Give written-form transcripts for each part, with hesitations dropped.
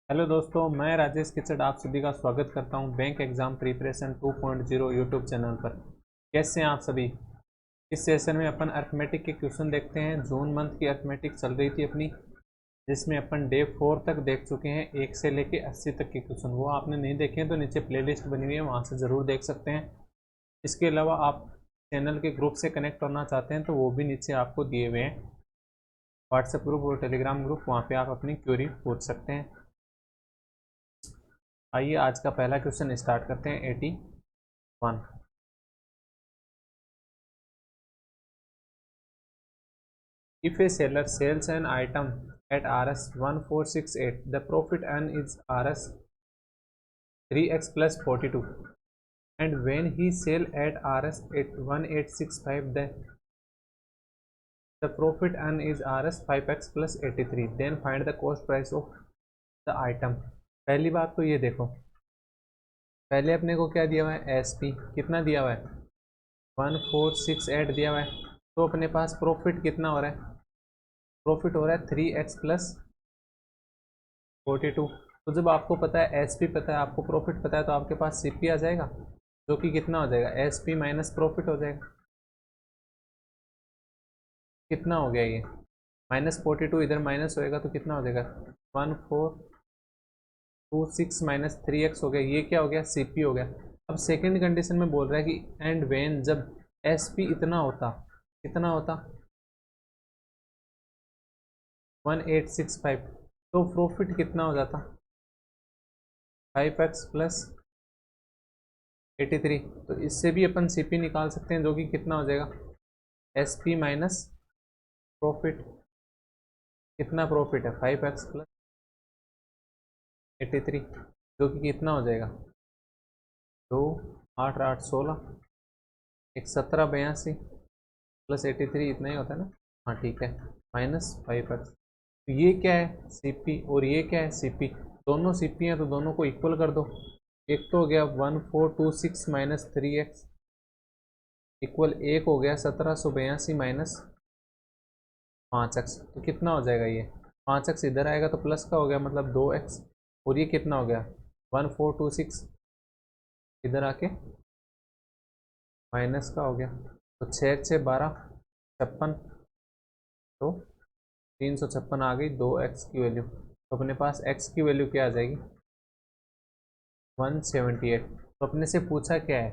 Hello दोस्तों, मैं राजेश किचड़ आप सभी का स्वागत करता हूं bank exam preparation 2.0 YouTube channel पर। कैसे हैं आप सभी। इस सेशन में अपन अर्थमेटिक के क्वेश्चन देखते हैं। जून मंथ की अर्थमेटिक चल रही थी अपनी, जिसमें अपन डे 4 तक देख चुके हैं। 1 से लेके 80 तक के क्वेश्चन, वो आपने नहीं देखे हैं तो नीचे प्लेलिस्ट बनी हुई है, वहाँ से ज़रूर देख सकते हैं। इसके अलावा आप चैनल के ग्रुप से कनेक्ट करना चाहते हैं तो वो भी नीचे आपको दिए हुए हैं, व्हाट्सएप ग्रुप और टेलीग्राम ग्रुप, वहाँ पर आप अपनी क्वेरी पूछ सकते हैं। आइए आज का पहला क्वेश्चन स्टार्ट करते हैं। 81। If a seller sells an item at Rs 1468, the profit earned is Rs 3x plus 42, and when he sell at Rs 1865, the profit earned is Rs 5x plus 83. Then find the cost price of the item. पहली बात तो ये देखो, पहले अपने को क्या दिया हुआ है, एस पी कितना दिया हुआ है, 1468 दिया हुआ है। तो अपने पास प्रॉफिट कितना हो रहा है, प्रॉफिट हो रहा है 3x प्लस 42। तो जब आपको पता है, एस पी पता है, आपको प्रॉफिट पता है, तो आपके पास सी पी आ जाएगा, जो कि कितना हो जाएगा, एस पी माइनस प्रॉफिट हो जाएगा। कितना हो गया ये, -42, इधर माइनस होएगा तो कितना हो जाएगा, 1426 माइनस 3x हो गया। ये क्या हो गया, सी पी हो गया। अब सेकेंड कंडीशन में बोल रहा है कि एंड वेन, जब एस पी इतना होता, कितना होता 1865, तो प्रॉफिट कितना हो जाता 5x प्लस 83। तो इससे भी अपन सी पी निकाल सकते हैं, जो कि कितना हो जाएगा, एस पी माइनस प्रॉफिट। कितना प्रॉफिट है, 5x प्लस 83, जो कि कितना हो जाएगा, 2 8 8 16, एक 17 82 प्लस 83, इतना ही होता है ना। हाँ ठीक है, -5x। तो ये क्या है, सी पी, और ये क्या है, सी पी। दोनों सी पी हैं तो दोनों को इक्वल कर दो। एक तो हो गया 1426 माइनस 3x इक्वल, एक हो गया 1782 माइनस 5x। तो कितना हो जाएगा ये, 5x इधर आएगा तो प्लस का हो गया, मतलब 2x। और ये कितना हो गया, 1426 इधर आके माइनस का हो गया। तो 6 6 12 56, तो 356 आ गई 2x की वैल्यू। तो अपने पास x की वैल्यू क्या आ जाएगी, 178। तो अपने से पूछा क्या है,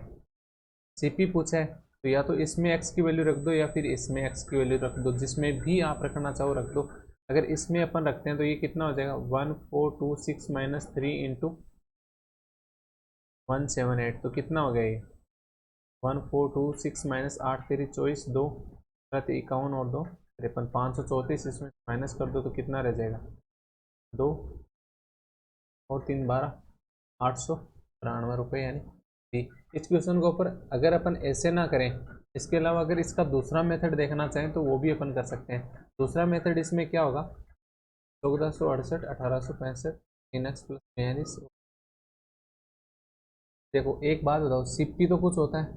सीपी पूछा है, तो या तो इसमें x की वैल्यू रख दो या फिर इसमें x की वैल्यू रख दो, जिसमें भी आप रखना चाहो रख दो। अगर इसमें अपन रखते हैं तो ये कितना हो जाएगा, 1426 माइनस 3 × 178, तो कितना हो गया ये, 1426 माइनस 8 3 24, 2 7 51 और 2 53, 534। इसमें माइनस कर दो तो कितना रह जाएगा, 2 और 3 12, 893 रुपये। यानी इस क्वेश्चन के ऊपर अगर अपन ऐसे ना करें, इसके अलावा अगर इसका दूसरा मेथड देखना चाहें तो वो भी अपन कर सकते हैं। दूसरा मेथड इसमें क्या होगा, 1468 1865 3x प्लस 42। देखो एक बात बताओ, सीपी तो कुछ होता है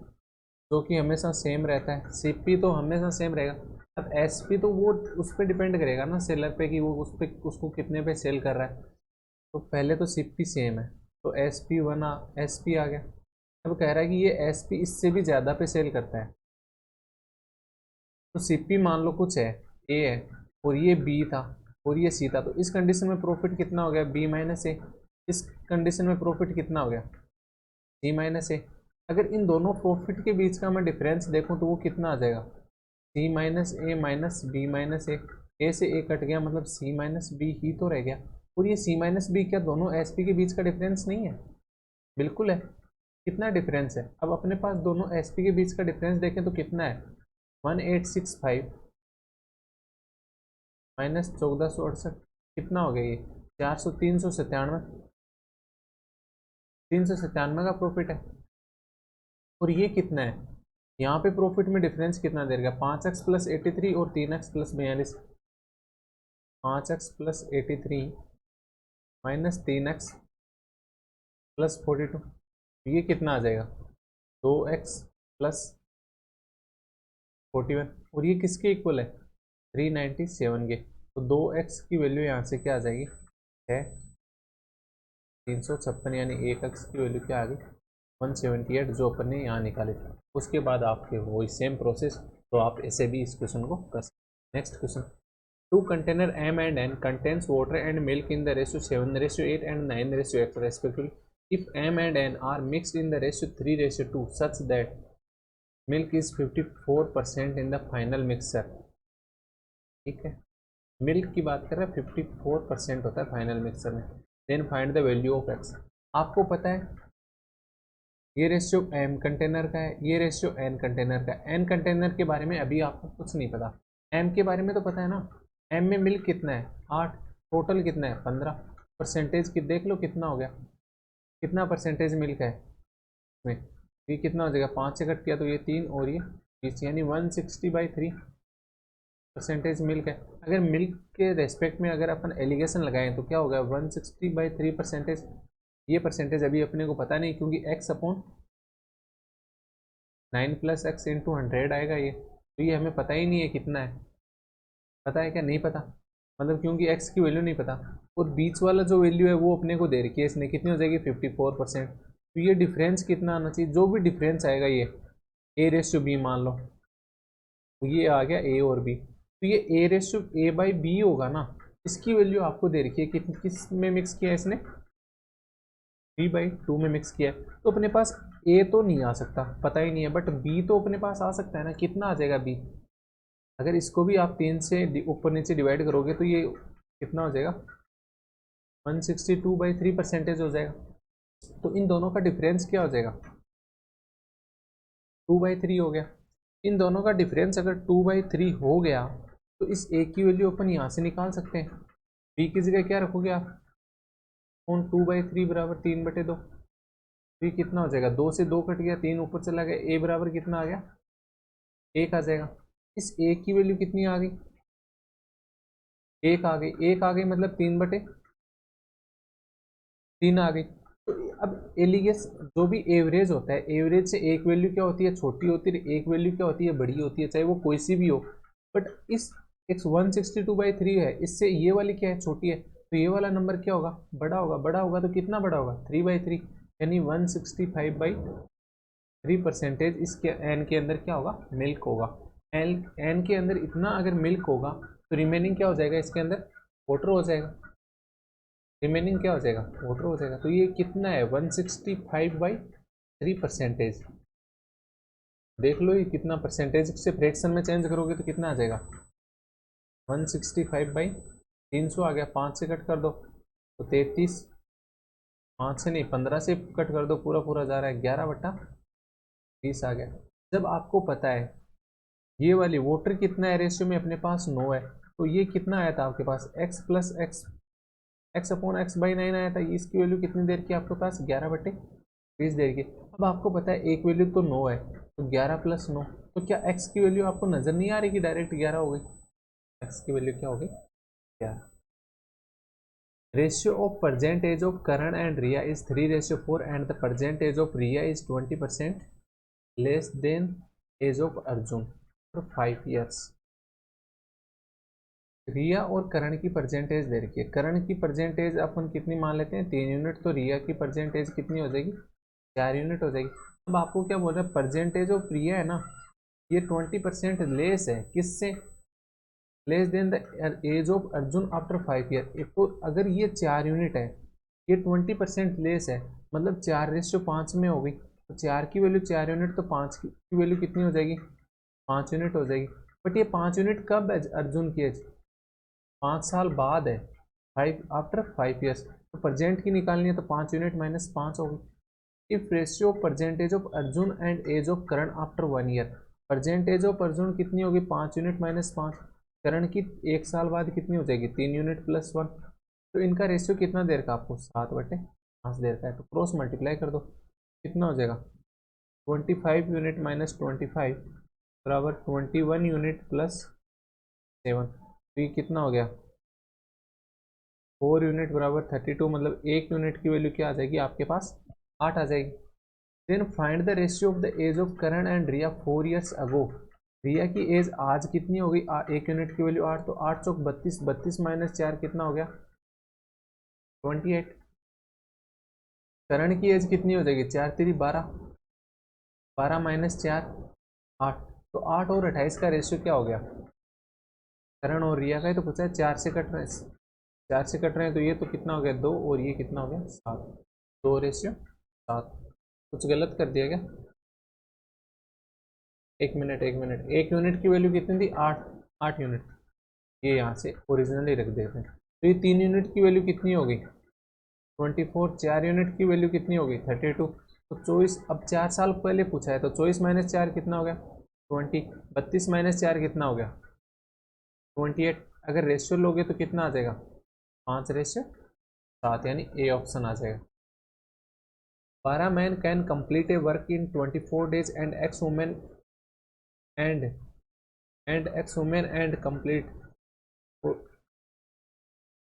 जो कि हमेशा सेम रहता है, सीपी तो हमेशा सेम रहेगा। अब एसपी तो वो उस पर डिपेंड करेगा ना, सेलर पे, कि वो उस पर उसको कितने पे सेल कर रहा है। तो पहले तो सीपी सेम है, तो S P one S P आ गया। अब कह रहा है कि ये एस पी इससे भी ज़्यादा पे सेल करता है। तो सीपी मान लो कुछ है, ए है, और ये बी था, और ये सी था। तो इस कंडीशन में प्रॉफिट कितना हो गया, बी माइनस ए। इस कंडीशन में प्रॉफिट कितना हो गया, सी माइनस ए। अगर इन दोनों प्रॉफिट के बीच का मैं डिफरेंस देखूं तो वो कितना आ जाएगा, सी माइनस ए माइनस बी माइनस ए से ए कट गया, मतलब सी माइनस बी ही तो रह गया। और ये सी माइनस बी क्या दोनों एस पी के बीच का डिफरेंस नहीं है, बिल्कुल है। कितना डिफरेंस है, अब अपने पास दोनों एस पी के बीच का डिफरेंस देखें तो कितना है, 1865 माइनस 1468, कितना हो गया ये, 400 397, 397 का प्रॉफिट है। और ये कितना है, यहाँ पे प्रॉफिट में डिफरेंस कितना दे देगा, 5x प्लस 83 और 3x plus 42। 5x plus 83 minus 3x plus 42, ये कितना आ जाएगा, 2x प्लस 41। और ये किसके इक्वल है, 397 के। तो 2x की वैल्यू यहाँ से क्या आ जाएगी, 6। 356 यानी एक एक्स की वैल्यू क्या आ गई 178 जो अपन ने यहाँ निकाली थी। उसके बाद आपके वही सेम प्रोसेस, तो आप ऐसे भी इस क्वेश्चन को कर सकते। Next question, 2 container M and N contains water and milk in the ratio 7:8 and 9:8 respectively. If M and N are mixed in the ratio 3:2 such that milk is 54% in the final mixture, ठीक है, milk की बात कर रहे हैं 54% होता है final mixture में, then find the value of X. आपको पता है ये रेशियो एम कंटेनर का है, ये रेशियो एन कंटेनर का है। एन कंटेनर के बारे में अभी आपको कुछ नहीं पता, एम के बारे में तो पता है ना। एम में मिल्क कितना है 8, टोटल कितना है 15, परसेंटेज की देख लो कितना हो गया, कितना परसेंटेज मिल्क है इसमें, ये कितना हो जाएगा 5 से कट किया तो ये 3 और ये 20 यानी 160/3 परसेंटेज मिल्क है। अगर मिल्क के रेस्पेक्ट में अगर अपन एलिगेशन लगाएं तो क्या होगा 160/3 परसेंटेज। ये परसेंटेज अभी अपने को पता नहीं क्योंकि x अपॉन 9 + x × 100 आएगा ये, तो ये हमें पता ही नहीं है कितना है, पता है क्या नहीं पता, मतलब क्योंकि x की वैल्यू नहीं पता, और बीच वाला जो वैल्यू है वो अपने को दे रखी है इसने, कितनी हो जाएगी 54%। तो ये डिफरेंस कितना आना चाहिए, जो भी डिफरेंस आएगा ये a/b मान लो, तो ये आ गया a और b, तो ये a/a/b होगा ना, इसकी वैल्यू आपको दे रखी है कि किस में मिक्स किया है इसने 3/2 में मिक्स किया है, तो अपने पास a तो नहीं आ सकता, पता ही नहीं है, बट b तो अपने पास आ सकता है ना, कितना आ जाएगा b, अगर इसको भी आप 3 से ऊपर नीचे डिवाइड करोगे तो ये कितना हो जाएगा 162/3 परसेंटेज हो जाएगा। तो इन दोनों का डिफरेंस क्या हो जाएगा 2/3 हो गया। इन दोनों का डिफरेंस अगर 2/3 हो गया तो इस a की वैल्यू अपन यहाँ से निकाल सकते हैं, b की जगह क्या रखोगे आप 2/3 बराबर 3/2, तो ये कितना हो जाएगा 2 से 2 कट गया, 3 ऊपर चला गया, a बराबर कितना आ गया 1 आ जाएगा। इस a की वैल्यू कितनी आ गई 1 आ गई, 1 आ गई मतलब 3/3 आ गई। तो अब एलिगेस जो भी एवरेज होता है, एवरेज से एक वैल्यू क्या होती है छोटी होती है, एक वैल्यू क्या होती है बड़ी होती है, चाहे वो कोई सी भी हो, बट इस x 162/3 है, इससे ये वाली क्या है छोटी है, तो ये वाला नंबर क्या होगा बड़ा होगा, बड़ा होगा तो कितना बड़ा होगा 3/3 यानी 165/3 परसेंटेज इसके एन के अंदर क्या होगा मिल्क होगा। एन के अंदर इतना अगर मिल्क होगा तो रिमेनिंग क्या हो जाएगा इसके अंदर वाटर हो जाएगा, रिमेनिंग क्या हो जाएगा वाटर हो जाएगा। तो ये कितना है 165/3 परसेंटेज, देख लो ये कितना परसेंटेज से फ्रैक्शन में चेंज करोगे तो कितना आ जाएगा 165/300 आ गया, 5 से कट कर दो तो 33, 5 से नहीं 15 से कट कर दो, पूरा पूरा जा रहा है 11/20 आ गया। जब आपको पता है ये वाली वाटर कितना है रेशियो में अपने पास 9 है, तो ये कितना आया था आपके पास x + x/9 आया था, इसकी वैल्यू कितनी देर की आपके पास 11/20 देर की। अब आपको पता है एक वैल्यू तो 9 है, तो 11 + 9, तो क्या x की वैल्यू आपको नज़र नहीं आ रही कि डायरेक्ट 11 हो गई, x की वैल्यू क्या हो गई 11। Ratio of percentage of Karan and Riya is 3:4 and the percentage of Riya is 20% less than age of Arjun for 5 years। Riya और करण की परसेंटेज दे रखी है, करण की परसेंटेज अपन कितनी मान लेते हैं 3 यूनिट, तो रिया की परसेंटेज कितनी हो जाएगी 4 यूनिट हो जाएगी। अब आपको क्या बोल रहा है परसेंटेज ऑफ रिया है ना, ये 20% लेस है किससे, less than the age of Arjun after 5 year। तो अगर ये 4 यूनिट है, ये 20% लेस है, मतलब 4:5 में हो गई, तो 4 की वैल्यू 4 यूनिट, तो 5 की वैल्यू कितनी हो जाएगी 5 यूनिट हो जाएगी। बट ये 5 यूनिट कब है अर्जुन की एज 5 साल बाद है, 5 आफ्टर 5 years, तो परसेंट की निकालनी है तो 5 यूनिट - 5 होगी। If ratio percentage of Arjun and age of Karan after 1 year, percentage of Arjun कितनी होगी 5 यूनिट - 5, करण की 1 साल बाद कितनी हो जाएगी 3 यूनिट + 1, तो इनका रेशियो कितना देर का आपको 7/5 देर का है, तो क्रॉस मल्टीप्लाई कर दो कितना हो जाएगा 25 यूनिट - 25 बराबर 21 यूनिट + 7, तो ये कितना हो गया 4 यूनिट बराबर 32, मतलब 1 यूनिट की वैल्यू क्या आ जाएगी आपके पास 8 आ जाएगी। Then find the ratio of the age of Karan and Riya 4 years ago. Riya की एज आज कितनी हो गई 1 यूनिट की वैल्यू 8, तो 8 चौक 32, 32 - 4 कितना हो गया 28। करण की एज कितनी हो जाएगी, 4 3 12, 12 माइनस 4 8, तो 8 और 28 का रेशियो क्या हो गया, करण और रिया का ही तो पूछा है, 4 से कट रहे हैं, 4 से कट रहे हैं, तो ये तो कितना हो गया 2, और ये कितना हो गया 7, 2:7। कुछ गलत कर दिया क्या, एक मिनट एक मिनट, एक यूनिट की वैल्यू कितनी थी 8 यूनिट, ये यहाँ से ओरिजिनली रख देते हैं, तो ये 3 यूनिट की वैल्यू कितनी होगी 24, 4 यूनिट की वैल्यू कितनी होगी 32, तो 24, अब 4 साल पहले पूछा है, तो 24 माइनस 4 कितना हो गया 20, 32 माइनस 4 कितना हो गया 28, अगर रेशियो लोगे तो कितना आ जाएगा 5:7, यानी ए ऑप्शन आ जाएगा। 12 man can complete a work in 24 days and x women and complete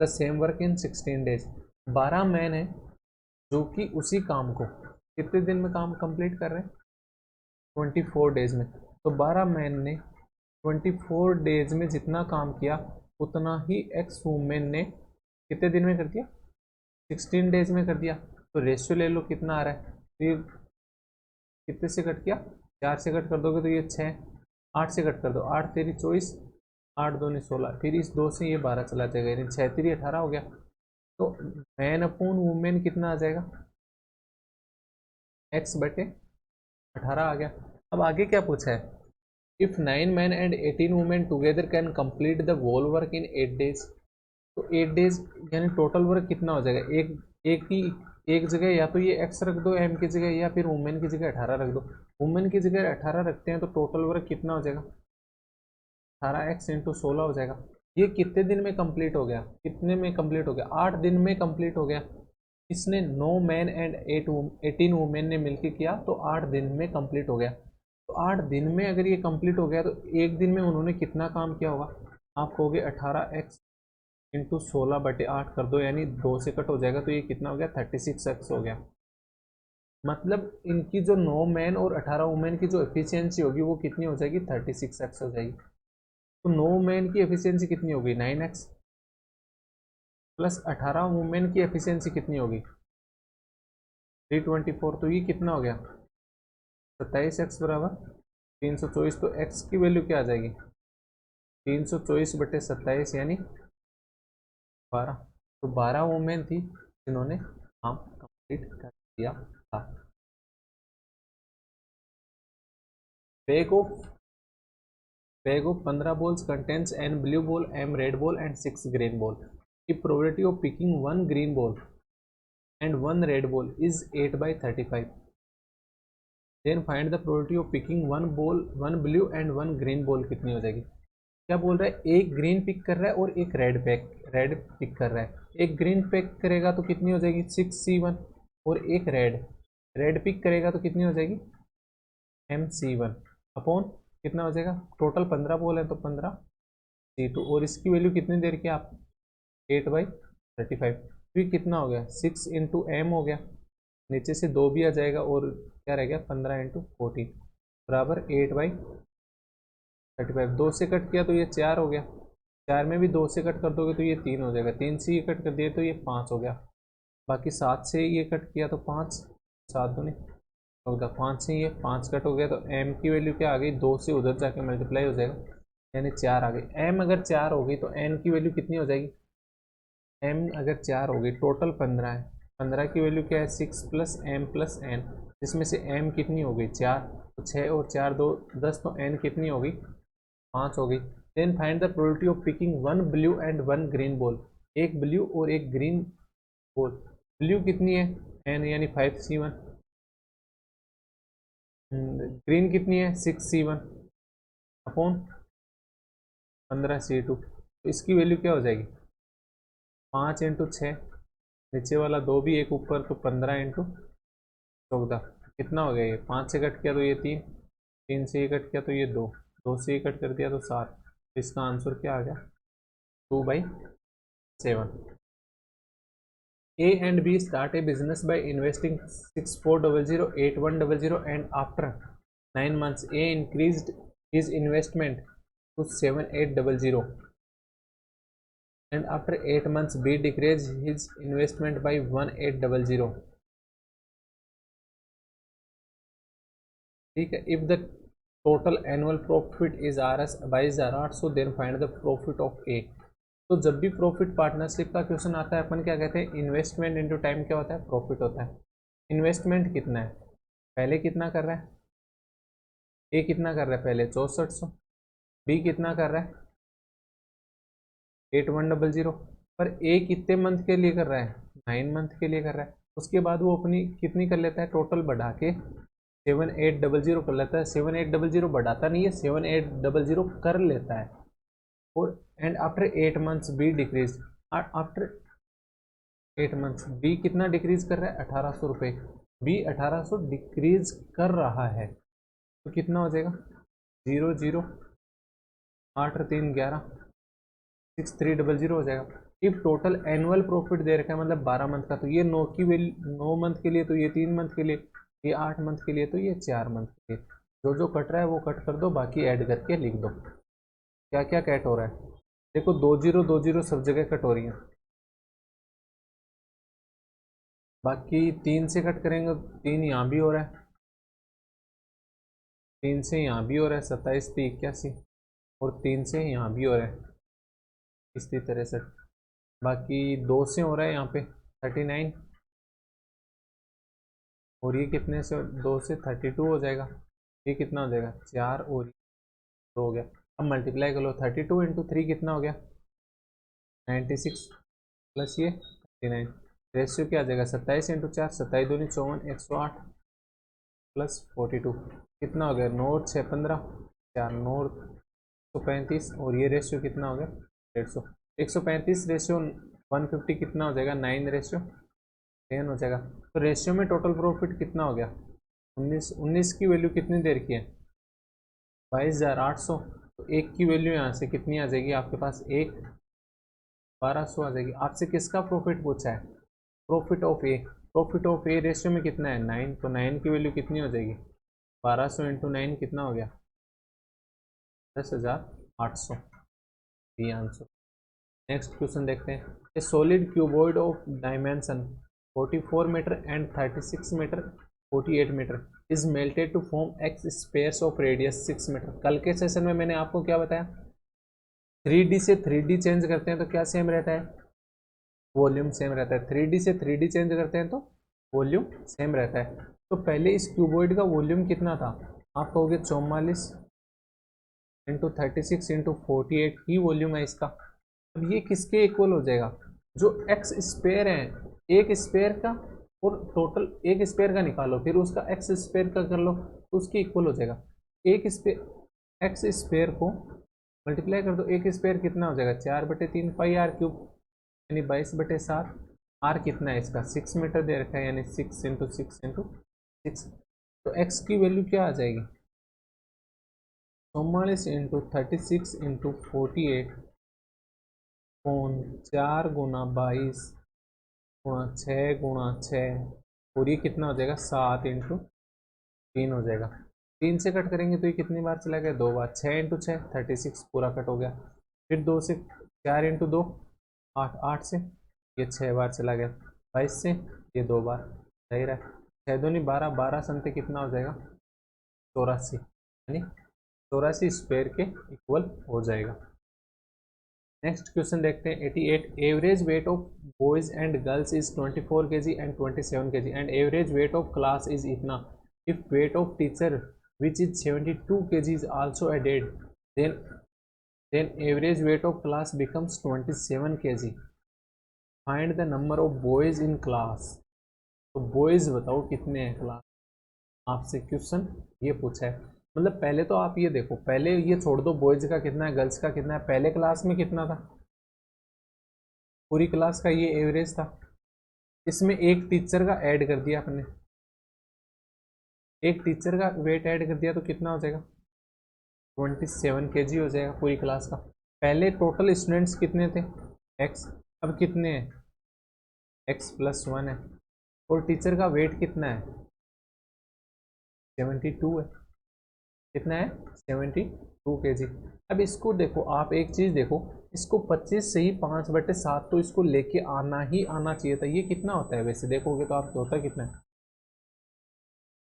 the same work in 16 days। 12 man है जो कि उसी काम को कितने दिन में काम कंप्लीट कर रहे हैं 24 डेज में, तो 12 मैन ने 24 डेज में जितना काम किया उतना ही एक्स वुमेन ने कितने दिन में कर दिया 16 डेज में कर दिया, तो रेशियो ले लो कितना आ रहा है, तो ये कितने से कट किया 4 से कट कर दोगे तो ये 6, 8 से कट कर दो, 8 तेरी 24, 8 दूनी 16, फिर इस 2 से ये 12 चला जाएगा, यानी 6 तेरी 18 हो गया, तो मैन अपॉन वुमेन कितना आ जाएगा x/18 आ गया। अब आगे क्या पूछा है, if 9 man and 18 women together can complete the whole work in 8 days, तो 8 डेज यानी टोटल वर्क कितना हो जाएगा, एक जगह या तो ये x रख दो m की जगह, या फिर वुमेन की जगह 18 रख दो, वुमेन की जगह 18 रखते हैं तो टोटल वर्क कितना हो जाएगा 18x इंटू 16 हो जाएगा। ये कितने दिन में कंप्लीट हो गया, कितने में कंप्लीट हो गया 8 दिन में कंप्लीट हो गया, इसने 9 मैन एंड 18 वुमेन ने मिलकर किया, तो 8 दिन में कंप्लीट हो गया, तो 8 दिन में अगर ये कंप्लीट हो गया तो एक दिन में उन्होंने कितना काम किया होगा, आप कहोगे 18x इंटू 16/8 कर दो, यानी 2 से कट हो जाएगा, तो ये कितना हो गया 36x हो गया। मतलब इनकी जो 9 मैन और 18 वुमेन की जो एफिशिएंसी होगी वो कितनी हो जाएगी 36x हो जाएगी, तो 9 मैन की एफिशिएंसी कितनी होगी 9x प्लस 18 वुमेन की एफिशिएंसी कितनी होगी 324, तो ये कितना हो गया 27x बराबर 324, तो x की वैल्यू क्या आ जाएगी 324/27 यानी 12, तो 12 वुमेन थी जिन्होंने काम कंप्लीट कर दिया था। Bag of 15 balls contains n blue ball, m red ball and 6 green ball. If probability of picking 1 green ball and 1 red ball is 8/35, then find the probability of picking 1 blue and 1 green ball कितनी हो जाएगी। क्या बोल रहा है, एक green pick कर रहा है और एक रेड पिक कर रहा है, एक ग्रीन पिक करेगा तो कितनी हो जाएगी 6C1, और एक रेड पिक करेगा तो कितनी हो जाएगी MC1 अपॉन कितना हो जाएगा, टोटल 15 बॉल है तो 15C2, और इसकी वैल्यू कितनी दे रखी है आप 8/35, फिर कितना हो गया 6 इंटू एम हो गया, नीचे से 2 भी आ जाएगा, और क्या रह गया 15 इंटू 14 बराबर 8/35, 2 से कट किया तो ये 4 हो गया, 4 में भी 2 से कट कर दोगे तो ये 3 हो जाएगा, 3 से ये कट कर दिया तो ये 5 हो गया, बाकी 7 से ये कट किया तो 5, 7 दूनी 14, 5 से ये 5 कट हो गया, तो m की वैल्यू क्या आ गई 2 से उधर जाके मल्टीप्लाई हो जाएगा, यानी 4 आ गई, m अगर 4 होगी तो n की वैल्यू कितनी हो जाएगी, m अगर 4 होगी टोटल 15 है, 15 की वैल्यू क्या है 6 प्लस m प्लस n, जिसमें से m कितनी हो गई 4, तो 6 और 4 2 10, तो n कितनी हो गई 5 हो गई। Then find the probability of picking 1 blue and 1 green ball, एक ब्लू और एक ग्रीन बॉल, ब्लू कितनी है n यानी 5C1, ग्रीन कितनी है 6C1 अपॉन 15C2, तो इसकी वैल्यू क्या हो जाएगी 5 इंटू 6, नीचे वाला 2 भी एक ऊपर, तो 15 इंटू 14, कितना हो गया ये 5 से कट किया तो ये 3, 3 से ये कट किया तो ये 2, 2 से ये कट कर दिया तो 7, इसका आंसर क्या आ गया 2/7। A and B start a business by investing 64008100, and after 9 months A increased his investment to 7800, and after 8 months B decreased his investment by 1800. ठीक है। If the total annual profit is RS 22,800 then find the profit of A. तो जब भी profit partnership का question आता है अपन क्या कहते हैं, इन्वेस्टमेंट इनटू टाइम क्या होता है, प्रॉफिट होता है। इन्वेस्टमेंट कितना है, पहले कितना कर रहा है, ए कितना कर रहा है पहले 6400, बी कितना कर रहा है 8100, पर ए कितने मंथ के लिए कर रहा है 9 मंथ के लिए कर रहा है। उसके बाद वो अपनी कितनी कर लेता है, टोटल बढ़ा के 7800 कर लेता है। 7800 बढ़ाता नहीं है, 7800 कर लेता है। और and after 8 months B decrease, after 8 months B कितना डिक्रीज कर रहा है 1800 रुपये, बी 1800 डिक्रीज कर रहा है। तो कितना हो जाएगा 00, 8 3 11, 6300 हो जाएगा। इफ टोटल एनुअल प्रॉफिट दे रखा है मतलब 12 मंथ का, तो ये 9 की वैल्यू 9 मंथ के लिए, तो ये 3 मंथ के लिए, ये 8 मंथ के लिए, तो ये 4 मंथ के लिए। जो जो कट रहा है वो कट कर दो, बाकी ऐड करके लिख दो क्या क्या कट हो रहा है। देखो 20 सब जगह कट हो रही है, बाकी 3 से कट करेंगे, 3 यहाँ भी हो रहा है, 3 से यहाँ भी हो रहा है 27 3 81, और 3 से यहाँ भी हो रहा है इसी तरह से। बाकी 2 से हो रहा है यहाँ पे 39, और ये कितने से 2 से 32 हो जाएगा। ये कितना हो जाएगा 4 और 2 हो गया। अब मल्टीप्लाई कर लो, 32 इंटू 3 कितना हो गया 96, प्लस ये 39, रेशियो क्या आ जाएगा 27 इंटू 4, 27 दूनी 54, 108 प्लस 42 कितना हो गया 9 6 15, 4 9 135, और ये रेशियो कितना हो गया 150। 135 रेशियो 150 कितना हो जाएगा 9 रेशियो 10 हो जाएगा। तो रेशियो में टोटल प्रॉफिट कितना हो गया 19 की वैल्यू कितनी देर की है 22,800। तो एक की वैल्यू यहाँ से कितनी आ जाएगी आपके पास, 1200 आ जाएगी। आपसे किसका प्रॉफिट पूछा है, profit of A. Profit of A ratio में कितना है 9, तो 9 की वैल्यू कितनी हो जाएगी 1200 इंटू 9 कितना हो गया 10,800, ये आंसर। नेक्स्ट क्वेश्चन देखते हैं। A solid cuboid of dimension 44 metre and 36 metre 48 metre is melted to form X spheres of radius 6 metre. कल के सेशन में मैंने आपको क्या बताया, 3D से 3D चेंज करते हैं तो क्या सेम रहता है, वॉल्यूम सेम रहता है। 3D से 3D चेंज करते हैं तो वॉल्यूम सेम रहता है। तो पहले इस क्यूबॉइड का वॉल्यूम कितना था, आप कहोगे 44 इंटू 36 इंटू 48 ही वॉल्यूम है इसका। अब ये किसके इक्वल हो जाएगा, जो एक्स स्पेयर है, एक स्पेयर का, और टोटल एक स्पेयर का निकालो फिर उसका एक्स स्पेयर का कर लो तो उसके इक्वल हो जाएगा। एक स्पेयर एक्स स्पेयर को मल्टीप्लाई कर दो, एक स्पेयर कितना हो जाएगा 4/3 पाई आर क्यूब, यानी 22/7। आर कितना है इसका 6 मीटर दे रखा है, यानी 6 इंटू 6 इंटू 6। तो एक्स की वैल्यू क्या आ जाएगी 44 इंटू 36 इंटू 48 4 गुना 22 गुणा 6 गुणा 6, और ये कितना हो जाएगा 7 इंटू 3 हो जाएगा। 3 से कट करेंगे तो ये कितनी बार चला गया 2 बार, 6 इंटू 6 36 पूरा कट हो गया। फिर 2 से 4 इंटू 2 8, 8 से ये 6 बार चला गया, 22 से ये 2 बार, सही रहा। 6 दूनी 12, 12 संते कितना हो जाएगा 84, यानी 84 स्क्वायर के इक्वल हो जाएगा। नेक्स्ट क्वेश्चन देखते हैं 88। Average weight of boys and girls is 24 kg and 27 kg and average weight of class is इतना। If weight of teacher which is 72 kg is also added, then average weight of class becomes 27 kg. Find the number of boys in class. तो boys बताओ कितने हैं class, आपसे question ये पूछा है। मतलब पहले तो आप ये देखो, पहले ये छोड़ दो बॉयज का कितना है गर्ल्स का कितना है, पहले क्लास में कितना था, पूरी क्लास का ये एवरेज था। इसमें एक टीचर का ऐड कर दिया आपने, एक टीचर का वेट ऐड कर दिया तो कितना हो जाएगा 27 kg हो जाएगा पूरी क्लास का। पहले टोटल स्टूडेंट्स कितने थे x, अब कितने हैं x+1 है, और टीचर का वेट कितना है 72 है, कितना है 72 kg। अब इसको देखो आप, एक चीज़ देखो, इसको 25 से ही 5/7 तो इसको लेके आना ही आना चाहिए था। ये कितना होता है वैसे देखोगे तो आपको होता है कितना है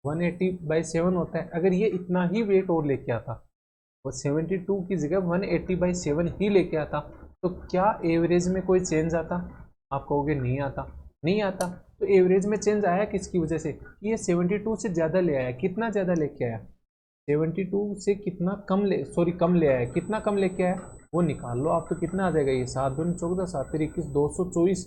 180/7 होता है। अगर ये इतना ही वेट और लेके आता, वो 72 की जगह 180/7 ही लेके आता, तो क्या एवरेज में कोई चेंज आता? आप कहोगे नहीं आता, नहीं आता। तो एवरेज में चेंज आया किसकी वजह से? ये 72 से ज़्यादा ले आया। कितना ज़्यादा लेके आया? 72 से कितना कम ले आया। कितना कम लेके आया वो निकाल लो आप। तो कितना आ जाएगा ये? 7×2 = 14, 7×3 = 224,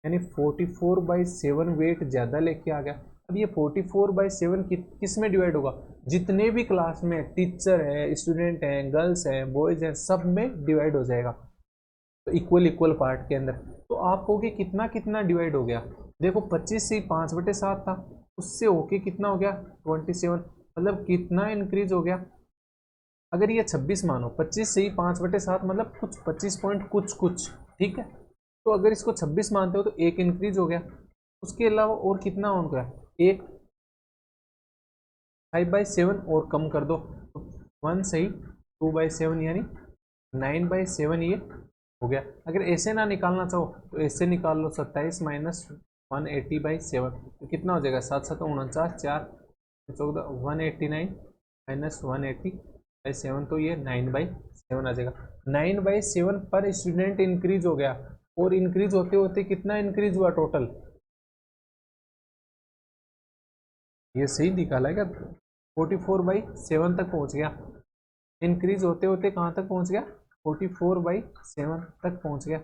यानी 44/7 वेट ज़्यादा लेके आ गया। अब ये 44/7 किस में डिवाइड होगा? जितने भी क्लास में टीचर हैं, स्टूडेंट हैं, गर्ल्स हैं, बॉयज़ हैं, सब में डिवाइड हो जाएगा। तो इक्वल इक्वल पार्ट के अंदर। तो आप कहोगे कितना कितना डिवाइड हो गया? देखो 25 से 5/7 था, उससे होके कितना हो गया? 27। मतलब कितना इंक्रीज हो गया? अगर ये 26 मानो, 25 से ही 5/7 मतलब कुछ 25 पॉइंट कुछ कुछ, ठीक है। तो अगर इसको 26 मानते हो तो एक इंक्रीज हो गया। उसके अलावा और कितना हो गया? एक 5/7 और कम कर दो, 1 सही 2/7 यानी 9/7 ये हो गया। अगर ऐसे ना निकालना चाहो तो ऐसे निकाल लो, 27 - 180/7, तो कितना हो जाएगा? 7×7 = 49, 4×14 = 189 - 180/7, तो ये 9/7 आ जाएगा। 9/7 पर स्टूडेंट इंक्रीज हो गया। और इंक्रीज होते होते कितना इंक्रीज हुआ टोटल? ये सही निकाला है क्या? 44/7 तक पहुंच गया। इंक्रीज होते होते कहाँ तक पहुंच गया? 44/7 तक पहुंच गया।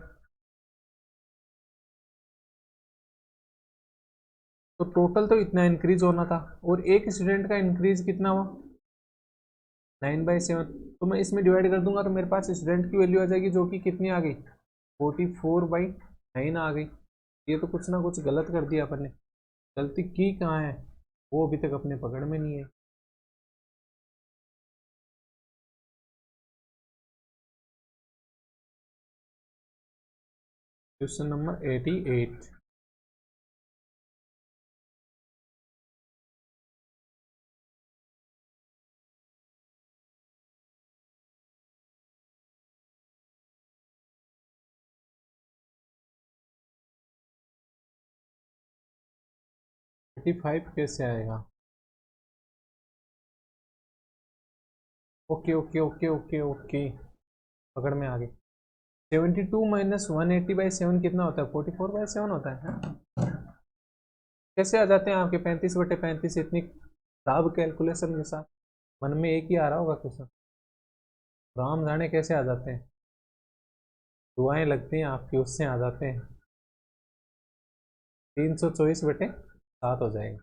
तो टोटल तो इतना इंक्रीज होना था, और एक स्टूडेंट का इंक्रीज कितना हुआ? 9/7। तो मैं इसमें डिवाइड कर दूंगा तो मेरे पास स्टूडेंट की वैल्यू आ जाएगी, जो कि कितनी आ गई? 44/9 आ गई। ये तो कुछ ना कुछ गलत कर दिया अपन ने। गलती की कहाँ है वो अभी तक अपने पकड़ में नहीं है। Question number 88। एटी फाइव कैसे आएगा? Okay okay okay okay okay, पकड़ में आ गई। 72 - 180/7 कितना होता है? 44/7 होता है, हाँ? कैसे आ जाते हैं आपके 35/35 इतनी खराब कैलकुलेशन के साथ? मन में एक ही आ रहा होगा क्वेश्चन, राम जाने कैसे आ जाते हैं। दुआएं लगती हैं आपकी, उससे आ जाते हैं। 324/7 हो जाएगा।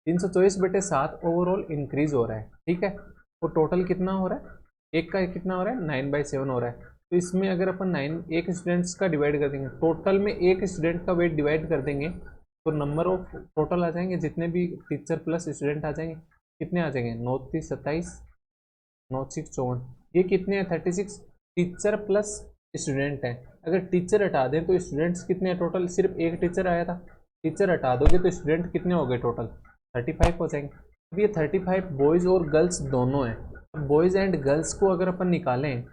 324/7 ओवरऑल इंक्रीज हो रहा है, ठीक है। और टोटल कितना हो रहा है? एक का कितना हो रहा है? 9/7 हो रहा है। तो इसमें अगर अपन 9 एक स्टूडेंट्स का डिवाइड कर देंगे, टोटल में एक स्टूडेंट का वेट डिवाइड कर देंगे, तो नंबर ऑफ टोटल आ जाएंगे, जितने भी टीचर प्लस स्टूडेंट आ जाएंगे। कितने आ जाएंगे? 9×3 = 27, 9×6 = 54। ये कितने हैं? 36 टीचर प्लस स्टूडेंट हैं। अगर टीचर हटा दें तो स्टूडेंट्स कितने हैं टोटल? सिर्फ एक टीचर आया था। टीचर हटा दोगे तो स्टूडेंट कितने हो गए टोटल? 35 हो जाएंगे। अब ये 35 बॉयज़ और गर्ल्स दोनों हैं। अब बॉयज़ एंड गर्ल्स को अगर अपन निकालें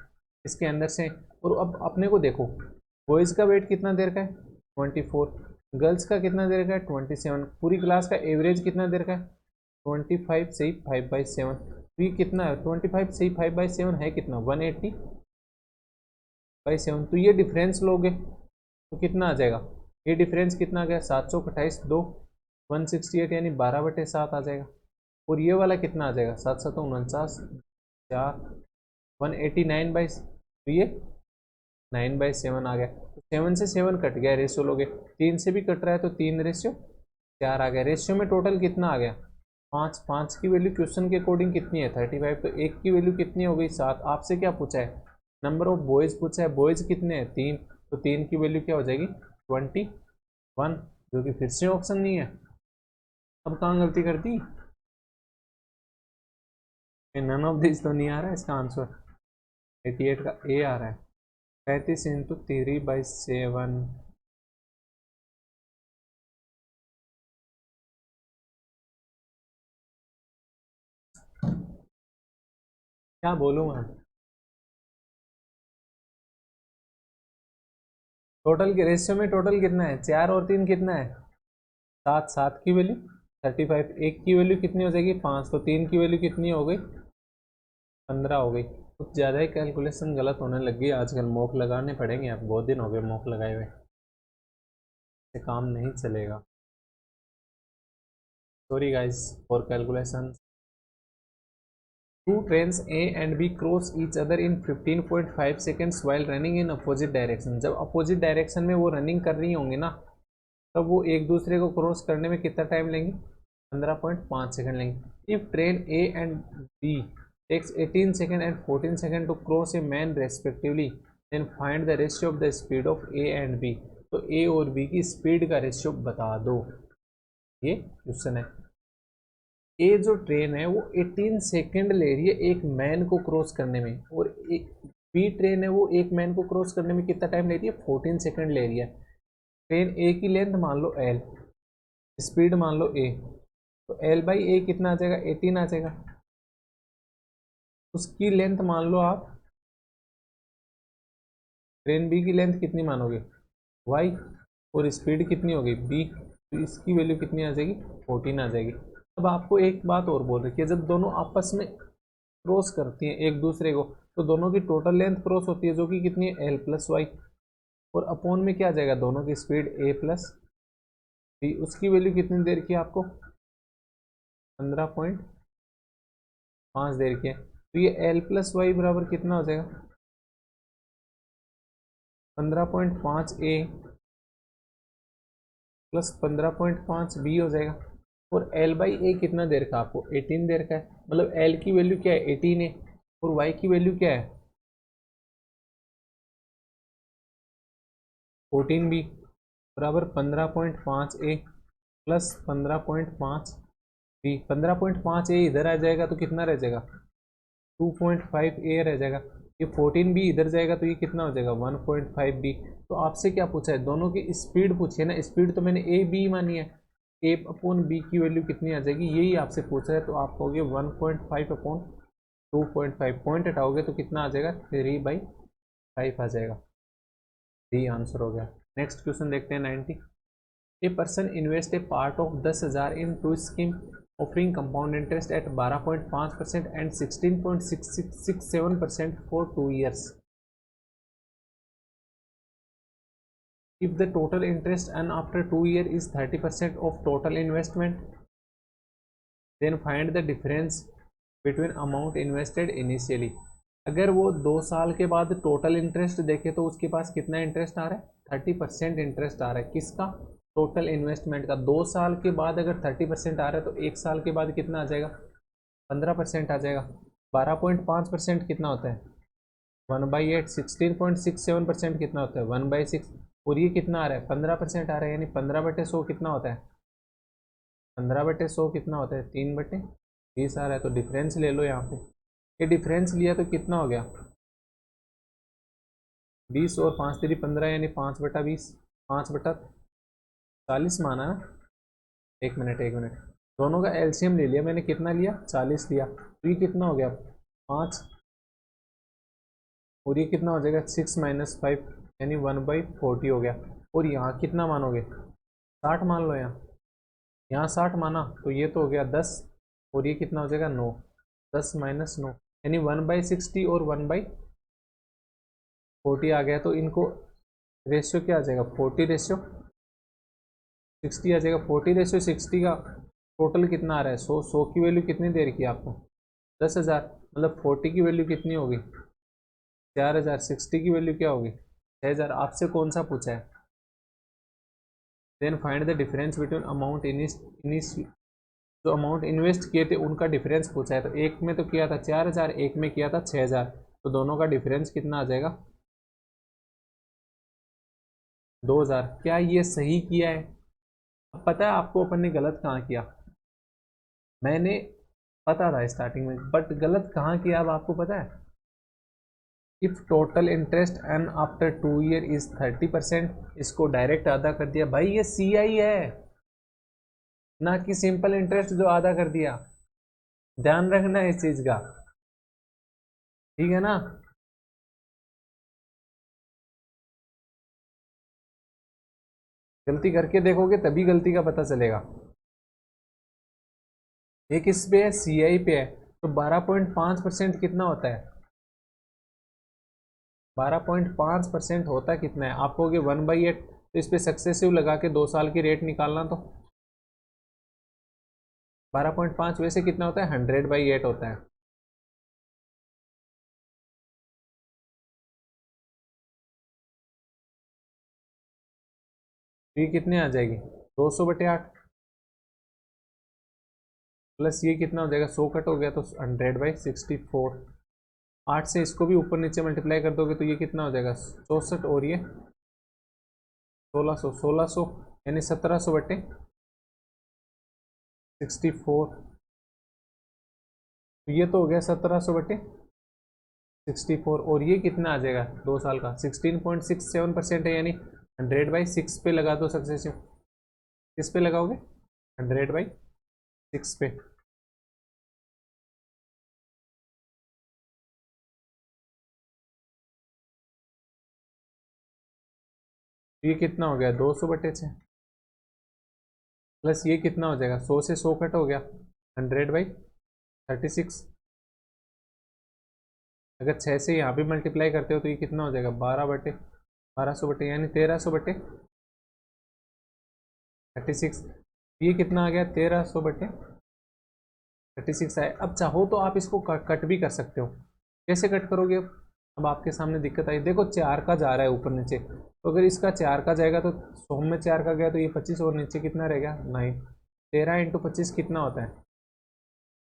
इसके अंदर से, और अब अपने को देखो, बॉयज़ का वेट कितना देर का है? 24। गर्ल्स का कितना देर का है? 27। पूरी क्लास का एवरेज कितना देर का है? 25 से ही 5/7। तो ये कितना है? 25 से ही 5/7 है कितना? 180/7। तो ये डिफरेंस लोगे तो कितना आ जाएगा? ये डिफरेंस कितना आ गया? 728 2 168, यानी 12/7 आ जाएगा। और ये वाला कितना आ जाएगा? 7×7 = 49, 4 189 तो ये 9/7 आ गया। तो 7 से 7 कट गया, रेशियो लोगे। 3 से भी कट रहा है तो 3/4 आ गया। रेशियो में टोटल कितना आ गया? 5। 5 की वैल्यू क्वेश्चन के अकॉर्डिंग कितनी है? 35। तो एक की वैल्यू कितनी हो गई? 7। आपसे क्या पूछा है? नंबर ऑफ बॉयज़ पूछा है। बॉयज़ कितने हैं? 3। तो 3 की वैल्यू क्या हो जाएगी? 21, जो कि फिर से ऑप्शन नहीं है। अब कहाँ गलती कर दी? नन ऑफ दिस तो नहीं आ रहा है इसका आंसर। 88 का ए आ रहा है। 35 × 3/7। क्या बोलूँ मैं? टोटल के रेशियो में टोटल कितना है? 4 और 3 कितना है? सात, सात की वैल्यू 35, एक की वैल्यू कितनी हो जाएगी 5, तो 3 की वैल्यू कितनी हो गई 15 हो गई। कुछ ज़्यादा ही कैलकुलेशन गलत होने लग गई आजकल, मॉक लगाने पड़ेंगे। आप बहुत दिन हो गए मॉक लगाए हुए, ये काम नहीं चलेगा। Sorry guys for calculation. Two trains A and B cross each other in 15.5 seconds while running in opposite direction। जब अपोजिट डायरेक्शन में वो रनिंग कर रही होंगी ना, तब वो एक दूसरे को क्रॉस करने में कितना टाइम लेंगी 15.5 सेकंड लेंगे। If train A and B takes 18 seconds and 14 seconds to cross a man respectively, then find the ratio of the speed of A and B। तो A और B की स्पीड का ratio बता दो, ये question है। ए जो ट्रेन है वो 18 सेकंड ले रही है एक मैन को क्रॉस करने में, और एक बी ट्रेन है वो एक मैन को क्रॉस करने में कितना टाइम ले रही है 14 सेकंड ले रही है। ट्रेन ए की लेंथ मान लो एल, स्पीड मान लो ए, तो एल बाई ए कितना आ जाएगा 18 आ जाएगा। उसकी लेंथ मान लो आप, ट्रेन बी की लेंथ कितनी मानोगे वाई, और स्पीड कितनी होगी बी, तो इसकी वैल्यू कितनी आ जाएगी 14 आ जाएगी। अब आपको एक बात और बोल रही है, जब दोनों आपस में क्रॉस करती हैं एक दूसरे को, तो दोनों की टोटल लेंथ क्रॉस होती है जो कि कितनी है एल प्लस वाई, और अपॉन में क्या आ जाएगा दोनों की स्पीड ए प्लस बी। उसकी वैल्यू कितनी देर की है आपको 15.5 देर की है, तो ये एल प्लस वाई बराबर कितना हो जाएगा 15.5 ए प्लस 15.5 बी हो जाएगा। और एल बाई ए कितना देर का आपको 18 देर का है, मतलब एल की वैल्यू क्या है 18 है, और वाई की वैल्यू क्या है 14 बी बराबर 15.5 ए प्लस 15.5 बी। 15.5 ए इधर आ जाएगा तो कितना रह जाएगा 2.5 ए रह जाएगा। ये 14 बी इधर जाएगा तो ये कितना हो जाएगा 1.5 बी। तो आपसे क्या पूछा है, दोनों की स्पीड पूछी है ना, स्पीड तो मैंने ए बी मानी है, ए अपॉन बी की वैल्यू कितनी आ जाएगी यही आपसे पूछा है, तो आप कहोगे 1.5 अपॉन 2.5, पॉइंट हटाओगे तो कितना आ जाएगा 3/5 आ जाएगा। डी आंसर हो गया। नेक्स्ट क्वेश्चन देखते हैं 90। A person invest a part of 10,000 in two scheme offering compound interest at 12.5% and 16.667% for 2 years। If the total interest earned after 2 years is 30% of total investment, then find the difference between amount invested initially। अगर वो 2 साल के बाद total interest देखे तो उसके पास कितना interest आ रहा है 30% इंटरेस्ट आ रहा है, किसका टोटल इन्वेस्टमेंट का। 2 साल के बाद अगर 30% आ रहा है तो 1 साल के बाद कितना आ जाएगा 15% आ जाएगा। 12.5% कितना होता है 1/8, 16.67% कितना होता है 1/6, और ये कितना आ रहा है 15% आ रहा है, यानी 15/100 कितना होता है 15/100 कितना होता है 3/20 आ रहा है। तो डिफरेंस ले लो यहाँ पे, ये डिफरेंस लिया तो कितना हो गया 20 और 5 3 15, यानी 5/20, 5/40 माना ना। एक मिनट एक मिनट, दोनों का एलसीएम ले लिया मैंने, कितना लिया 40 लिया, तो ये कितना हो गया 5, और ये कितना हो जाएगा 6 - 5, यानी 1/40 हो गया। और यहाँ कितना मानोगे 60 मान लो, यहाँ 60 माना तो ये तो हो गया 10, और ये कितना हो जाएगा 9, 10 - 9, यानी 1/60 और 1/40 आ गया। तो इनको रेशियो क्या आ जाएगा 40/60 आ जाएगा। 40/60 का टोटल कितना आ रहा है 100, 100 की वैल्यू कितनी दे रखी है आपको 10,000, मतलब 40 की वैल्यू कितनी होगी 4,000, 60 की वैल्यू क्या होगी 6,000। आपसे कौन सा पूछा है, then find the difference between amount जो अमाउंट इन्वेस्ट किए थे उनका डिफरेंस पूछा है। तो एक में तो किया था 4,000, एक में किया था 6,000, तो दोनों का डिफरेंस कितना आ जाएगा 2,000। क्या ये सही किया है, अब पता है आपको अपन ने गलत कहाँ किया, मैंने पता था स्टार्टिंग में, बट गलत कहाँ किया अब आपको पता है। If total interest and after 2 year is 30%, इसको डायरेक्ट आधा कर दिया भाई, ये CI है ना कि सिंपल इंटरेस्ट जो आधा कर दिया, ध्यान रखना इस चीज का, ठीक है ना। गलती करके देखोगे तभी गलती का पता चलेगा। एक इस पे है, CI पे है, तो 12.5% कितना होता है? 12.5% होता कितना है? आप कहोगे 1/8, तो इस पे सक्सेसिव लगा के 2 साल की रेट निकालना, तो 12.5 वैसे कितना होता है? 100/8 होता है। तो ये कितने आ जाएगी? 200/8 प्लस ये कितना हो जाएगा? 100 कट हो गया तो 100/64। 8 से इसको भी ऊपर नीचे मल्टीप्लाई कर दोगे तो ये कितना हो जाएगा? 64, और ये 1600 यानी 1700/64। तो ये तो हो गया 1700/64, और ये कितना आ जाएगा 2 साल का? 16.67% है, यानी 100/6 पे लगा दो सक्सेसिव। किस पे लगाओगे? 100/6 पे। तो ये कितना हो गया? 200/6 प्लस ये कितना हो जाएगा? 100 से 100 कट हो गया, 100/36। अगर 6 से यहाँ भी मल्टीप्लाई करते हो तो ये कितना हो जाएगा? 12/1200 यानी 1300/36। ये कितना आ गया? 1300/36 आए। अब चाहो तो आप इसको कट भी कर सकते हो। कैसे कट करोगे? अब आपके सामने दिक्कत आई, देखो 4 का जा रहा है ऊपर नीचे, तो अगर इसका 4 का जाएगा तो 100 में 4 का गया तो ये 25, और नीचे कितना रह गया? 9। 13 × 25 कितना होता है?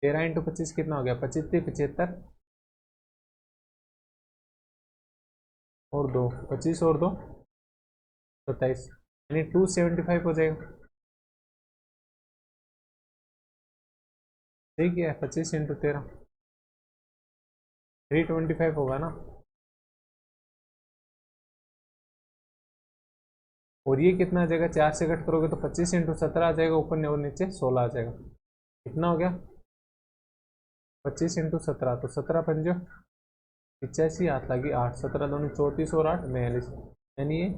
13 × 25 कितना हो गया? 25 × 75 और 2, 25 और 2 27, यानी 275 हो जाएगा। ठीक है, 25 × 13 325 होगा ना। और ये कितना आ जाएगा? 4 से कट करोगे तो 25 × 17 आ जाएगा, ऊपर और नीचे 16 आ जाएगा। कितना हो गया? 25 × 17, तो 17×5 हाथ लगी 8, 17 दूनी 34 और 8 42, यानी ये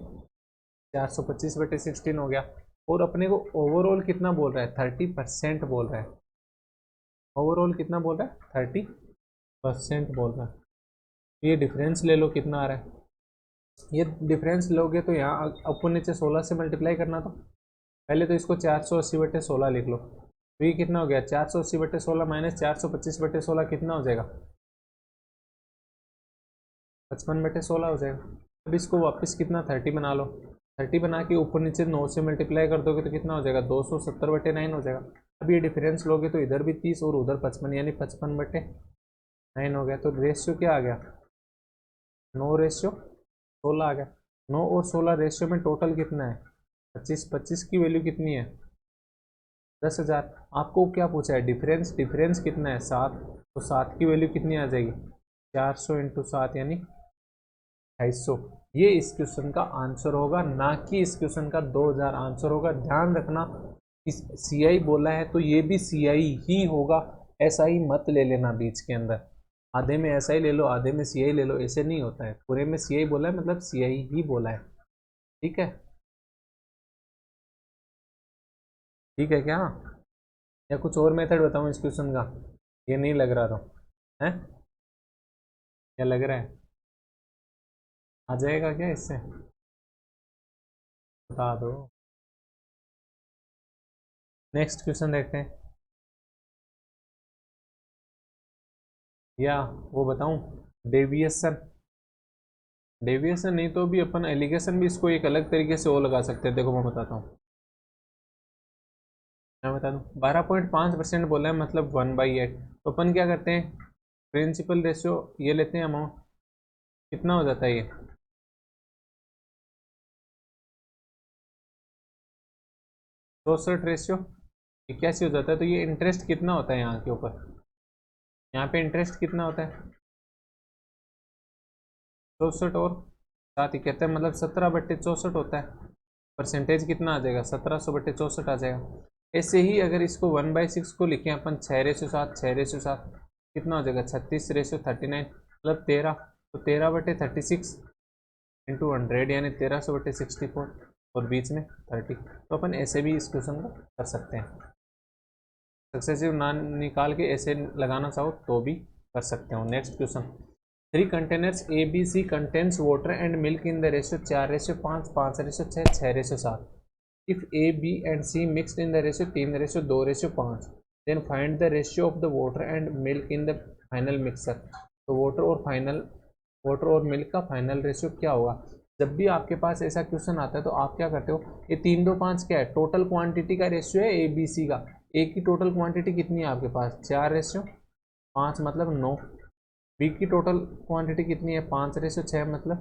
425/16 हो गया। और अपने को ओवरऑल कितना बोल रहा है? 30% बोल रहा है। ओवरऑल कितना बोल रहा है? 30% बोल रहा है। ये डिफरेंस ले लो कितना आ रहा है। ये डिफरेंस लोगे तो यहाँ ऊपर नीचे 16 से मल्टीप्लाई करना, तो पहले तो इसको 480/16 लिख लो। तो ये कितना हो गया? 480/16 माइनस 425/16 कितना हो जाएगा? 55/16 हो जाएगा। अब इसको वापस कितना 30 बना लो। 30 बना के ऊपर नीचे 9 से मल्टीप्लाई कर दोगे तो कितना हो जाएगा? 270/9 हो जाएगा। अब ये डिफरेंस लोगे तो इधर भी 30 और उधर 55, यानी 55/9 हो गया। तो रेशियो क्या आ गया? 9/16 आ गया। 9 और 16 रेशियो में टोटल कितना है? 25। 25 की वैल्यू कितनी है? 10,000। आपको क्या पूछा है? डिफरेंस। डिफरेंस कितना है? 7। तो 7 की वैल्यू कितनी आ जाएगी? 400 × 7 यानी 250। ये इस क्वेश्चन का आंसर होगा, ना कि इस क्वेश्चन का 2000 आंसर होगा। ध्यान रखना, इस CI बोला है तो ये भी CI ही होगा। SI मत ले लेना बीच के अंदर। आधे में SI ले लो, आधे में CI ले लो, ऐसे नहीं होता है। पूरे में CI बोला है मतलब CI ही बोला है। ठीक है? ठीक है क्या? या कुछ और मेथड बताऊं इस क्वेश्चन का? ये नहीं लग रहा तो है? क्या लग रहा है? आ जाएगा क्या इससे? बता दो। नेक्स्ट क्वेश्चन देखते हैं। या वो बताऊं, डेविएशन। डेविएशन नहीं तो भी अपन एलिगेशन भी इसको एक अलग तरीके से वो लगा सकते हैं। देखो मैं बताता हूँ, मैं बता दूँ। 12.5% बोला है मतलब 1/8। तो अपन क्या करते हैं? प्रिंसिपल रेशियो ये लेते हैं अमाउंट। कितना हो जाता है ये? 64 रेशियो 81 हो जाता है। तो ये इंटरेस्ट कितना होता है यहाँ के ऊपर? यहाँ पे इंटरेस्ट कितना होता है? 64 और 7 71 मतलब 17/64 होता है। परसेंटेज कितना आ जाएगा? 1700/64 आ जाएगा। ऐसे ही अगर इसको 1/6 को लिखें अपन, 6/7, 6/7 कितना हो जाएगा? 36/39 मतलब 13। तो 13/36 × 100 यानी 1300/64। और बीच में 30। तो अपन ऐसे भी इस क्वेश्चन को कर सकते हैं, सक्सेसिव ना निकाल के ऐसे लगाना चाहो तो भी कर सकते हो। Next question, 3 containers A B C contains water and milk in the ratio 4:5, 5:6, 6:7। If A B and C mixed in the ratio 3:2:5, then find the ratio of the water and milk in the final mixer. तो water और milk का final ratio क्या होगा? जब भी आपके पास ऐसा question आता है तो आप क्या करते हो, ये 3:2:5 क्या है? टोटल क्वांटिटी का रेशियो है ए बी सी का। ए की टोटल क्वांटिटी कितनी है आपके पास? 4:5 मतलब 9। बी की टोटल क्वांटिटी कितनी है? 5:6 मतलब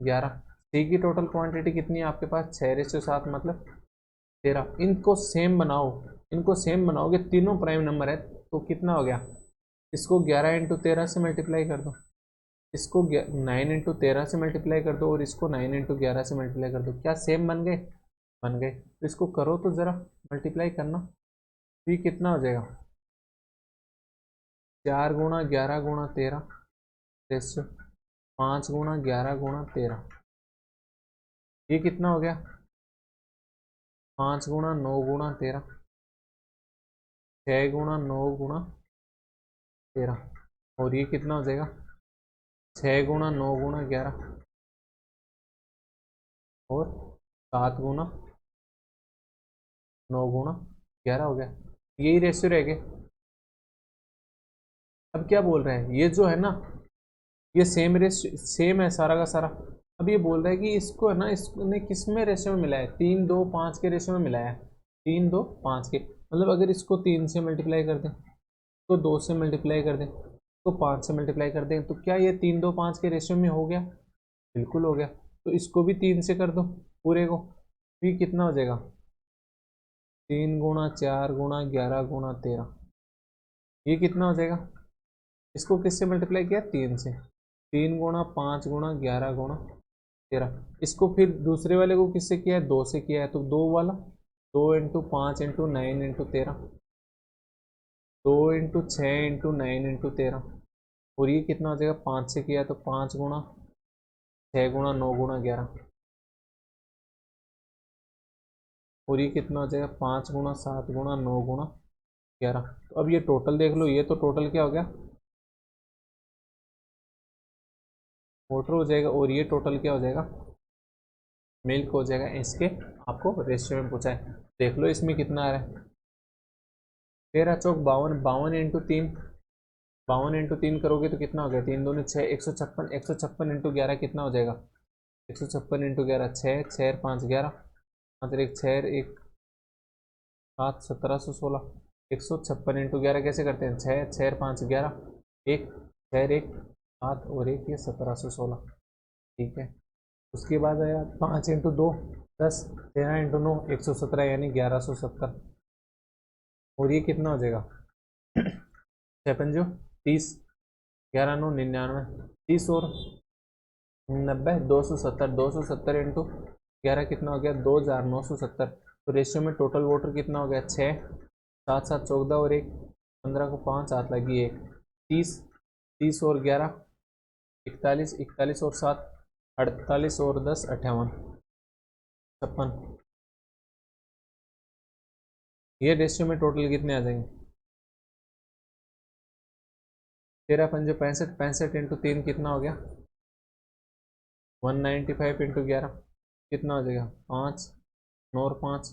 11। सी की टोटल क्वांटिटी कितनी है आपके पास? 6:7 मतलब 13। इनको सेम बनाओ, इनको सेम बनाओगे, तीनों प्राइम नंबर है तो कितना हो गया? इसको 11 × 13 से मल्टीप्लाई कर दो, इसको 9 × 13 से मल्टीप्लाई कर दो, और इसको 9 × 11 से मल्टीप्लाई कर दो। क्या सेम बन गए? बन गए। तो इसको करो तो ज़रा मल्टीप्लाई करना, तो ये कितना हो जाएगा? 4 × 11 × 13 रेशियो 5 × 11 × 13, ये कितना हो गया? 5 × 9 × 13, 6 × 9 × 13, और ये कितना हो जाएगा? 6 × 9 × 11 और 7 × 9 × 11 हो गया। यही रेशियो रह गए। अब क्या बोल रहे हैं, ये जो है ना, ये सेम रेशियो सेम है सारा का सारा। अब ये बोल रहा है कि इसको है ना, इसने किस में रेशियो में मिला है? 3:2:5 के रेशियो में मिला है। 3:2:5 के मतलब अगर इसको 3 से मल्टीप्लाई कर दें, तो 2 से मल्टीप्लाई कर दें, तो 5 से मल्टीप्लाई कर दें, तो क्या ये 3:2:5 के रेशियो में हो गया? बिल्कुल हो गया। तो इसको भी 3 से कर दो पूरे को, फिर कितना हो जाएगा? 3 × 4 × 11 × 13, ये कितना हो जाएगा? इसको किससे मल्टीप्लाई किया? 3 से। 3 × 5 × 11 × 13। इसको फिर दूसरे वाले को किससे किया है? 2 से किया है, तो 2 वाला 2 × 5 × 9 × 13, 2 × 6 × 9 × 13, और ये कितना हो जाएगा? 5 से किया है, तो 5 × 6 × 9 × 11, और ये कितना हो जाएगा? 5 × 7 × 9 × 11। तो अब ये टोटल देख लो, ये तो टोटल क्या हो गया? वाटर हो जाएगा, और ये टोटल क्या हो जाएगा? मिल्क हो जाएगा। इसके आपको रेशियो में पूछा है, देख लो इसमें कितना आ रहा है। 13 चौक 52, 52 × 3, 52 × 3 करोगे तो कितना हो गया? 3 दूनी 6, 156, 156 × 11 कितना हो जाएगा? 156 × 11 6, 6 5 11, 5 1 6 1 7, 1716। 156 × 11 कैसे करते हैं? 6 6 5 11, 1 6 1 7 और 1 ये 1716। ठीक है। उसके बाद आया 5 × 2 10, 13 × 9 117 यानी 1170, और ये कितना हो जाएगा? 6 पंजो 30, 11 9 99, 30 और 90, 270, 270 × 11 कितना हो गया? 2970। तो रेशियो में टोटल वाटर कितना हो गया? 6, 7 7 14 और 1 15 को 5 हाथ लगी 1, 30, 30 और 11 41, 41 और 7 48 और 10 58 56। ये रेशियो में टोटल कितने आ जाएंगे? 13 पंजे 65, 65 × 3 कितना हो गया? 195 × 11 कितना हो जाएगा? 5 9 और 5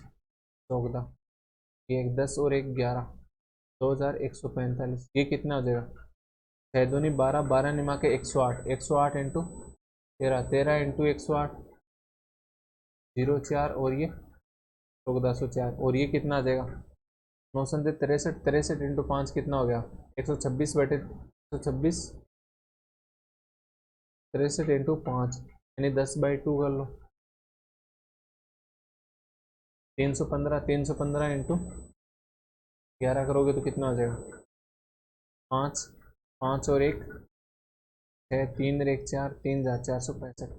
14, 1 10 और 1 11, 2145। ये कितना हो जाएगा? 6 दूनी 12, 12 निमा के 108, 108 × 13, 13 × 108 04, और ये 1404, और ये कितना आ जाएगा? 9 63, 63 × 5 कितना हो गया? 126 बटे 126, 63 × 5 यानी 10/2 कर लो। 315, 315 × 11 करोगे तो कितना हो जाएगा? 5 5 और 1 6, 3 और 1 4, 3 465,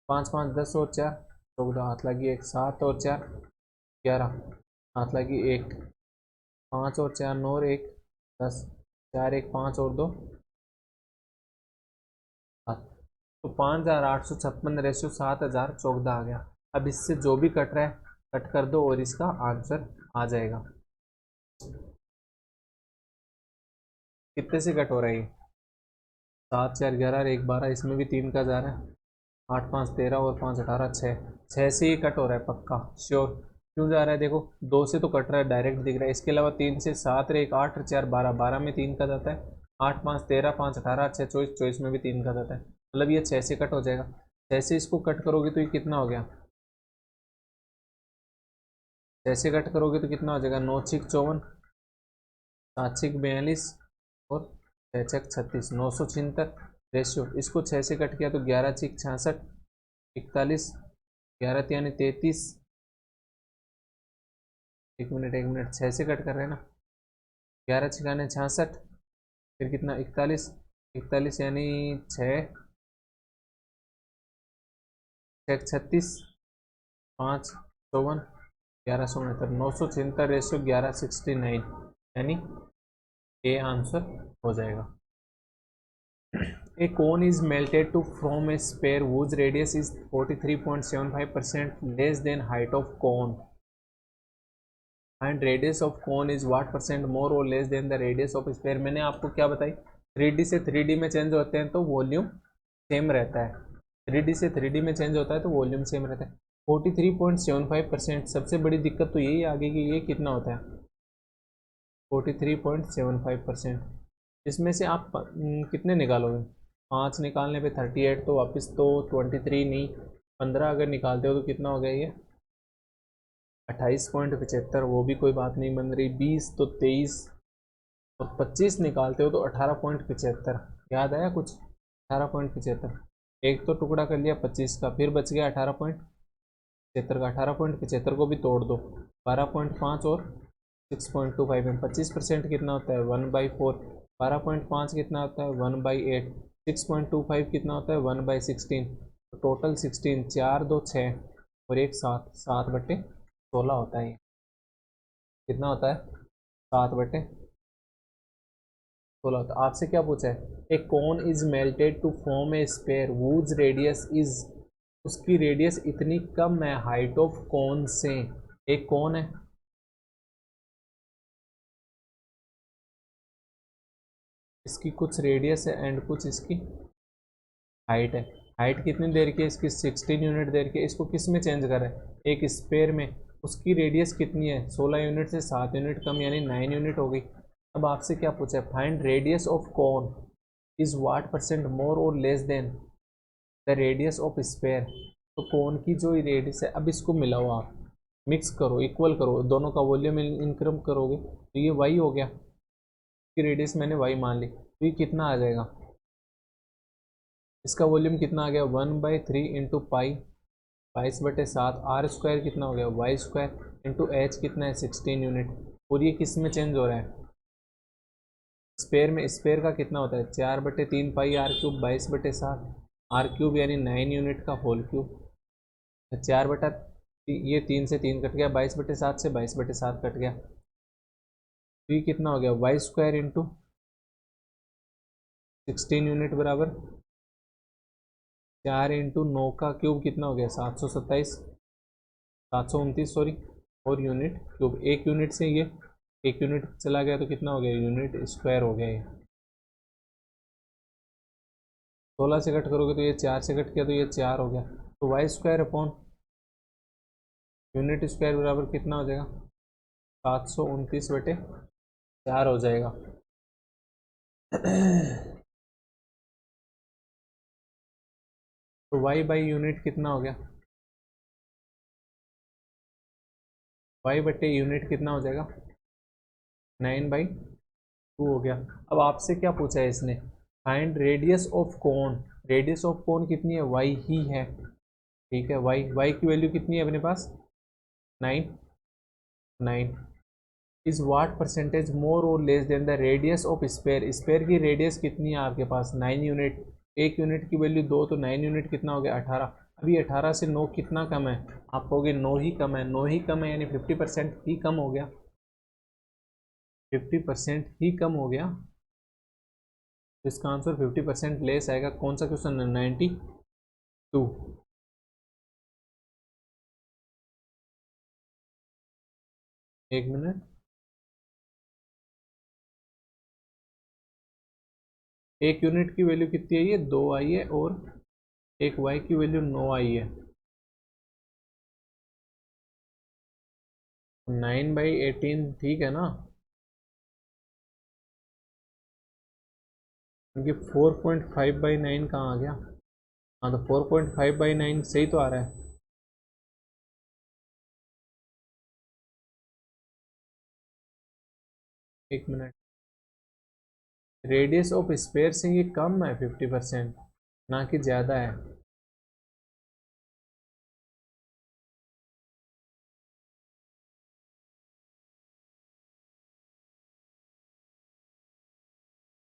5 5 10 और 4 14, हाथ लगी 1, 7 और 4 11, हाथ लगी 1, 5 और 4 9 और 1 10, 4 1 5 और 2 7। तो 5856 रेशियो 7014 आ गया। अब इससे जो भी कट रहा है कट कर दो और इसका आंसर आ जाएगा। कितने से कट हो रहा है ये? 7 4 11 और 1 12, इसमें भी 3 का जा रहा है। 8 5 13 और 5 18, 6 से ही कट हो रहा है पक्का श्योर। क्यों जा रहा है? देखो 2 से तो कट रहा है, डायरेक्ट दिख रहा है। इसके अलावा 3 से 7 1 8 4 12, 12 में 3 का जाता है। 8 5 13, 5 18, 6 24, 24 में भी 3 का जाता है। मतलब ये 6 से कट हो जाएगा। 6 से इसको कट करोगे तो ये कितना हो गया? 6 से कट करोगे तो कितना हो जाएगा? 9 6 54, 7 6 42 और 6 6 36, 976 रेशियो। इसको 6 से कट किया तो 11 6 66, 41, 11 यानी 33। 1 मिनट 6 से कट कर रहे हैं ना। 11 छिकाने 66, फिर कितना? 41, 41 यानी 6 6 36, 5 54, 1169, 976 रेशियो 1169, यानी ए आंसर हो जाएगा। A cone is melted to form a sphere whose radius is 43.75% less than height of cone. And radius of cone is what percent more or less than the radius of sphere. मैंने आपको क्या बताई? 3D से 3D में change होते हैं तो volume same रहता है। 3D से 3D में चेंज होता है तो वॉल्यूम सेम रहता है। 43.75%, सबसे बड़ी दिक्कत तो यही आ गई कि ये कितना होता है? 43.75%। इसमें से आप कितने निकालोगे? 5 निकालने पे 38, तो वापस तो 23 नहीं, 15 अगर निकालते हो तो कितना हो गया ये? 28.75, वो भी कोई बात नहीं बन रही। 20 तो 23, और 25 निकालते हो तो 18.75। याद आया कुछ? 18.75। एक तो टुकड़ा कर लिया 25 का, फिर बच गया 18.75 का। 18.75 को भी तोड़ दो, 12.5 और 6.25 में 25% कितना होता है? 1/4। 12.5 कितना होता है? 1/8। 6.25 कितना होता है? 1/16। तो टोटल 16, 4 2 6 और 1 7, 7/16 होता है। कितना होता है? 7/16 होता है। आपसे क्या पूछा है? A cone is melted to form a sphere whose radius is, उसकी रेडियस इतनी कम है हाइट ऑफ कोन से। एक कोन है, इसकी कुछ रेडियस है एंड कुछ इसकी हाइट है। हाइट कितनी देर की है इसकी? 16 यूनिट देर की। इसको किस में चेंज कर रहा है? एक स्पेयर में। उसकी रेडियस कितनी है? 16 यूनिट से 7 यूनिट कम, यानी 9 यूनिट हो गई। अब आपसे क्या पूछा है? Find radius of cone is what percent more और less than the radius of sphere. तो कोन की जो रेडियस है, अब इसको मिलाओ, आप मिक्स करो, इक्वल करो, दोनों का वॉल्यूम इनक्रम करोगे तो ये वाई हो गया। की रेडियस मैंने वाई मान ली, तो ये कितना आ जाएगा? इसका वॉल्यूम कितना आ गया? 1/3 इंटू पाई, 22/7। आर स्क्वायर कितना हो गया? वाई स्क्वायर इंटू एच कितना है? 16 यूनिट। और ये किस में चेंज हो रहा है? स्पेयर में। स्पेयर का कितना होता है? 4/3 पाई आर क्यूब, 22/7 आर क्यूब, यानी 9 यूनिट का होल क्यूब। 4 बटा, ये 3 से 3 कट गया, 22/7 से 22/7 कट गया। तो ये कितना हो गया? वाई स्क्वायर इंटू 16 यूनिट बराबर 4 इंटू 9 का क्यूब कितना हो गया? 727, 729 सॉरी, और यूनिट क्यूब। एक यूनिट से ये एक यूनिट चला गया तो कितना हो गया? यूनिट स्क्वायर हो गया ये। 16 से कट करोगे तो ये 4 से कट किया तो ये 4 हो गया। तो Y square upon unit square बराबर कितना हो जाएगा? 729/4 हो जाएगा। तो वाई बाई यूनिट कितना हो गया? वाई बटे यूनिट कितना हो जाएगा? 9/2 हो गया। अब आपसे क्या पूछा है इसने? Find radius of cone. Radius of कोन कितनी है? वाई ही है। ठीक है, वाई वाई की वैल्यू कितनी है अपने पास? 9 9 इज वाट परसेंटेज मोर और less than the radius of sphere. Sphere की रेडियस कितनी है आपके पास? 9 यूनिट। एक यूनिट की वैल्यू 2, तो 9 यूनिट कितना हो गया? 18। अभी 18 से 9 कितना कम है? आप कहोगे 9 ही कम है। 9 ही कम है यानी 50% ही कम हो गया। 50% ही कम हो गया, तो इसका आंसर 50% लेस आएगा। कौन सा क्वेश्चन है? 92। एक मिनट, एक यूनिट की वैल्यू कितनी आई है, 2 आई है, और एक वाई की वैल्यू 9 आई है। 9/18 ठीक है ना, क्योंकि 4.5/9 कहाँ आ गया। हाँ तो 4.5/9 सही तो आ रहा है। एक मिनट, रेडियस ऑफ स्फीयर से ये कम है 50%, ना कि ज़्यादा है।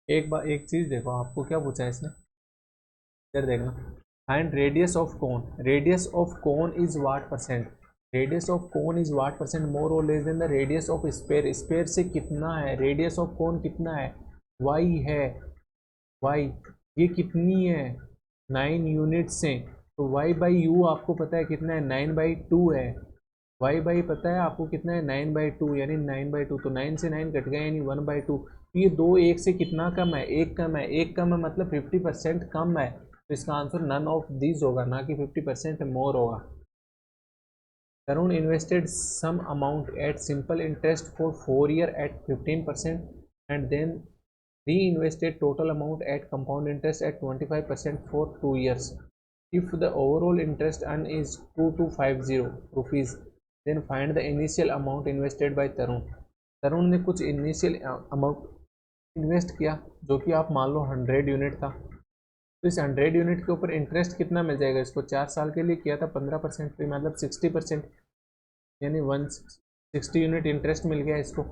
एक बार एक चीज़ देखो, आपको क्या पूछा है इसने, इधर देखना। Find radius of cone, radius of cone is what percent, radius of cone is what percent more और less than the radius of sphere, sphere से कितना है, रेडियस ऑफ कोन कितना है, वाई है, वाई ये कितनी है, 9 यूनिट से, तो वाई बाई यू आपको पता है कितना है, 9/2 है। वाई बाई पता है आपको कितना है, 9/2, यानी 9/2, तो 9 से 9 कट गया यानी 1/2। तो ये दो एक से कितना कम है, एक कम है, एक कम है मतलब 50% कम है, तो इसका आंसर नन ऑफ दीज होगा, ना कि 50% मोर होगा। Tarun invested some amount at simple interest for 4 years at 15% and then reinvested total amount at compound interest at 25% for 2 years. If the overall interest earned is 2250 rupees, then find the initial amount invested by तरुण। तरुण ने कुछ initial amount invest किया, जो कि आप मान लो 100 unit था, तो इस 100 यूनिट के ऊपर इंटरेस्ट कितना मिल जाएगा इसको, 4 साल के लिए किया था 15% पे, मतलब 60%, यानी 160 यूनिट इंटरेस्ट मिल गया इसको।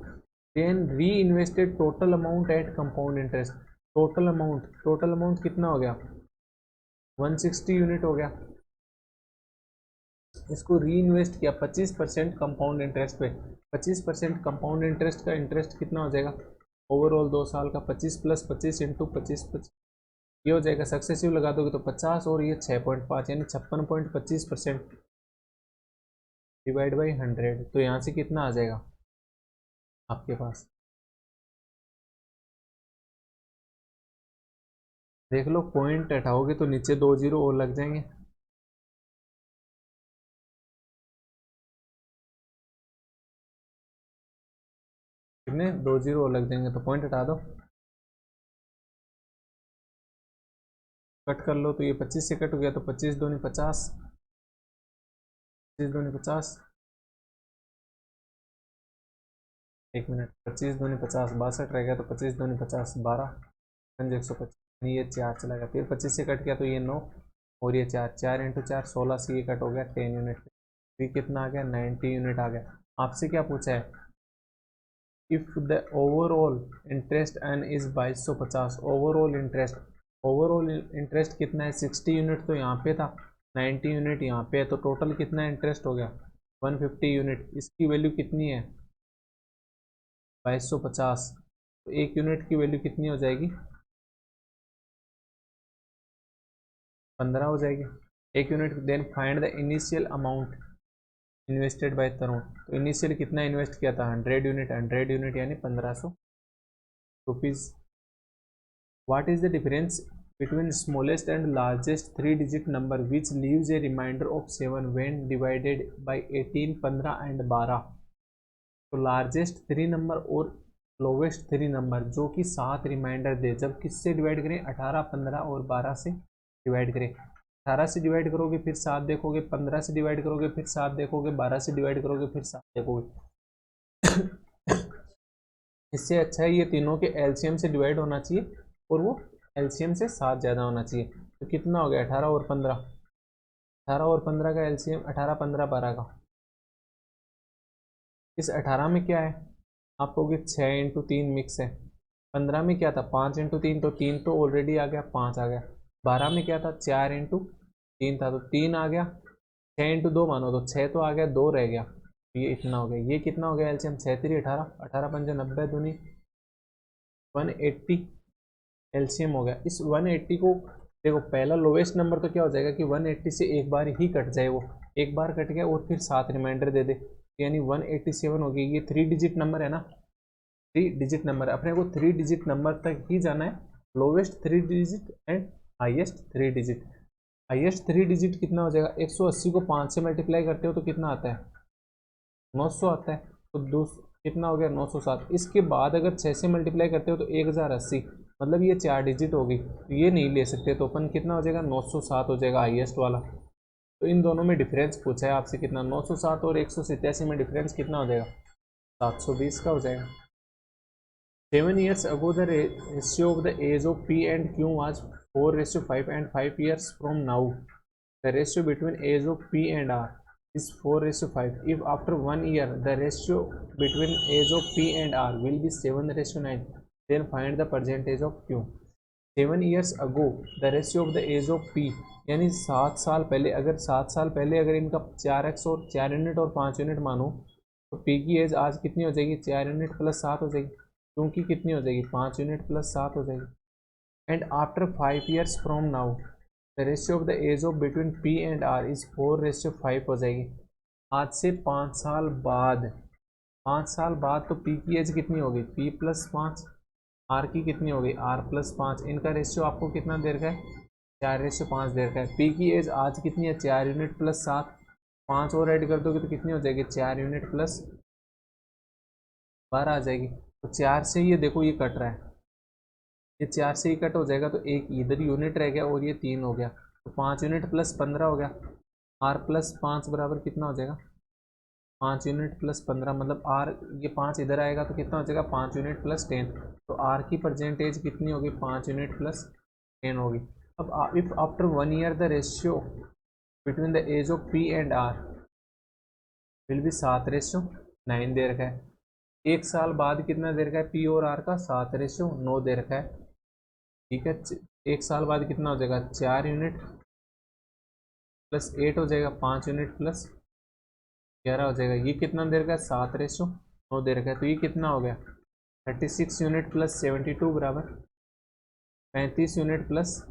देन री invested total amount at compound interest, total amount कितना हो गया, 160 यूनिट हो गया, इसको री इन्वेस्ट किया 25% कंपाउंड इंटरेस्ट पे। 25% कंपाउंड इंटरेस्ट का इंटरेस्ट कितना हो जाएगा, ओवरऑल 2 साल का 25 + 25 इंटू 25, ये हो जाएगा, सक्सेसिव लगा दोगे तो 50, और ये 6.5 यानी 56.25% डिवाइड बाई 100, तो यहाँ से कितना आ जाएगा आपके पास, देख लो, पॉइंट हटाओगे तो नीचे 2 जीरो और लग जाएंगे। कितने, 2 जीरो और लग जाएंगे, तो पॉइंट हटा दो, कट कर लो, तो ये 25 से कट हो गया, तो 25 दूनी 50, 25 दूनी 50, एक मिनट, 25 दूनी 50 62 रह गया, तो 25 दूनी 50 12, 125, ये 4 चला गया, फिर 25 से कट गया तो ये 9, और ये 4, 4 इंटू 4 16 से ये कट हो गया 10 यूनिट, फिर कितना आ गया, 90 यूनिट आ गया। आपसे क्या पूछा है, if the overall interest an is 2250, overall interest कितना है, 60 यूनिट तो यहाँ पे था, 90 यूनिट यहाँ पे है, तो टोटल कितना इंटरेस्ट हो गया, 150 यूनिट, इसकी वैल्यू कितनी है, 2250, तो एक यूनिट की वैल्यू कितनी हो जाएगी, 15 हो जाएगी एक unit. Then find the initial amount invested by Tarun, तो इनिशियल कितना इन्वेस्ट किया था, 100 यूनिट यानी 1500 rupees. What is the difference between smallest and largest 3 digit number which leaves a remainder of 7 when divided by 18, 15 and 12। तो largest 3 number और lowest 3 number जो कि 7 reminder दे, जब किससे डिवाइड करें, 18, 15 और 12 से डिवाइड करें। 18 से डिवाइड करोगे फिर 7 देखोगे, 15 से डिवाइड करोगे फिर 7 देखोगे, 12 से डिवाइड करोगे फिर 7 देखोगे। इससे अच्छा है ये तीनों के एलसीएम से डिवाइड होना चाहिए, और वो एलसीएम से 7 ज़्यादा होना चाहिए। तो कितना हो गया, 18 और 15, 18 और 15 का एलसीएम, 18, 15, 12 का। इस 18 में क्या है, आप कहोगे 6 × 3 मिक्स है। 15 में क्या था, 5 × 3, तो 3 तो ऑलरेडी आ गया, 5 आ गया। 12 में क्या था, 4 × 3 था, तो 3 आ गया। 6 × 2 मानो तो 6 तो आ गया, 2 रह गया, ये इतना हो गया। ये कितना हो गया एलसीएम, 6×3 18, 18×5 90 दूनी 180 एलसीएम हो गया। इस 180 को देखो, पहला लोवेस्ट नंबर तो क्या हो जाएगा कि 180 से एक बार ही कट जाए, वो एक बार कट गया और फिर 7 रिमाइंडर दे दे, यानी 187 हो गई। ये 3 डिजिट नंबर है ना, 3 डिजिट नंबर, अपने को 3 डिजिट नंबर तक ही जाना है, lowest 3 digit and highest 3 digit. Highest 3 digit कितना हो जाएगा, 180 को 5 से मल्टीप्लाई करते हो तो कितना आता है, 900 आता है। तो कितना हो गया, 907। इसके बाद अगर 6 से मल्टीप्लाई करते हो तो 1080, मतलब ये 4 डिजिट होगी, तो ये नहीं ले सकते, तो अपन कितना हो जाएगा, 907 हो जाएगा हाईएस्ट वाला। तो इन दोनों में डिफरेंस पूछा है आपसे कितना, 907 और 187 में डिफरेंस कितना हो जाएगा, 720 का हो जाएगा। 7 years ago the ratio of the age of P and Q was 4:5, and 5 years from now the ratio between age of P and R is 4:5. If after 1 year the ratio between age of P and R will be 7:9, then find the percentage of Q. 7 years ago the ratio of the age of P, यानी 7 साल पहले, अगर 7 साल पहले अगर इनका 4x और 4 unit और 5 यूनिट मानो, तो P की एज आज कितनी हो जाएगी, 4 यूनिट प्लस 7 हो जाएगी, क्योंकि कितनी हो जाएगी, 5 यूनिट प्लस 7 हो जाएगी। And after 5 years from now the ratio of the age of between P and R is 4:5 हो जाएगी। आज से 5 साल बाद, 5 साल बाद तो पी की एज कितनी होगी, पी प्लस 5, आर की कितनी होगी, आर प्लस 5, इनका रेशियो आपको कितना दे रखा है, 4:5 दे रखा है। पी की एज आज कितनी है, 4 यूनिट प्लस 7, 5 और ऐड कर दोगे तो कितनी हो जाएगी, 4 यूनिट प्लस 12 आ जाएगी। तो 4 से ये देखो ये कट रहा है, ये 4 से ही कट हो जाएगा, तो एक इधर यूनिट रह गया और ये 3 हो गया, तो 5 यूनिट प्लस 15 हो गया। आर प्लस 5 बराबर कितना हो जाएगा, 5 यूनिट प्लस 15, मतलब आर, ये 5 इधर आएगा तो कितना हो जाएगा, 5 यूनिट प्लस 10, तो आर की परसेंटेज कितनी होगी, 5 यूनिट प्लस 10 होगी। अब if after 1 year the ratio between the age of P and R will be 7:9 दे रखा है। एक साल बाद कितना दे रखा है, पी और आर का 7:9 दे रखा है, ठीक है। एक साल बाद कितना हो जाएगा, 4 यूनिट प्लस 8 हो जाएगा, 5 यूनिट प्लस 11 हो जाएगा। ये कितना दे रखा है, 7:9 दे रखा है, तो ये कितना हो गया, 36 यूनिट प्लस 72 बराबर 35 यूनिट प्लस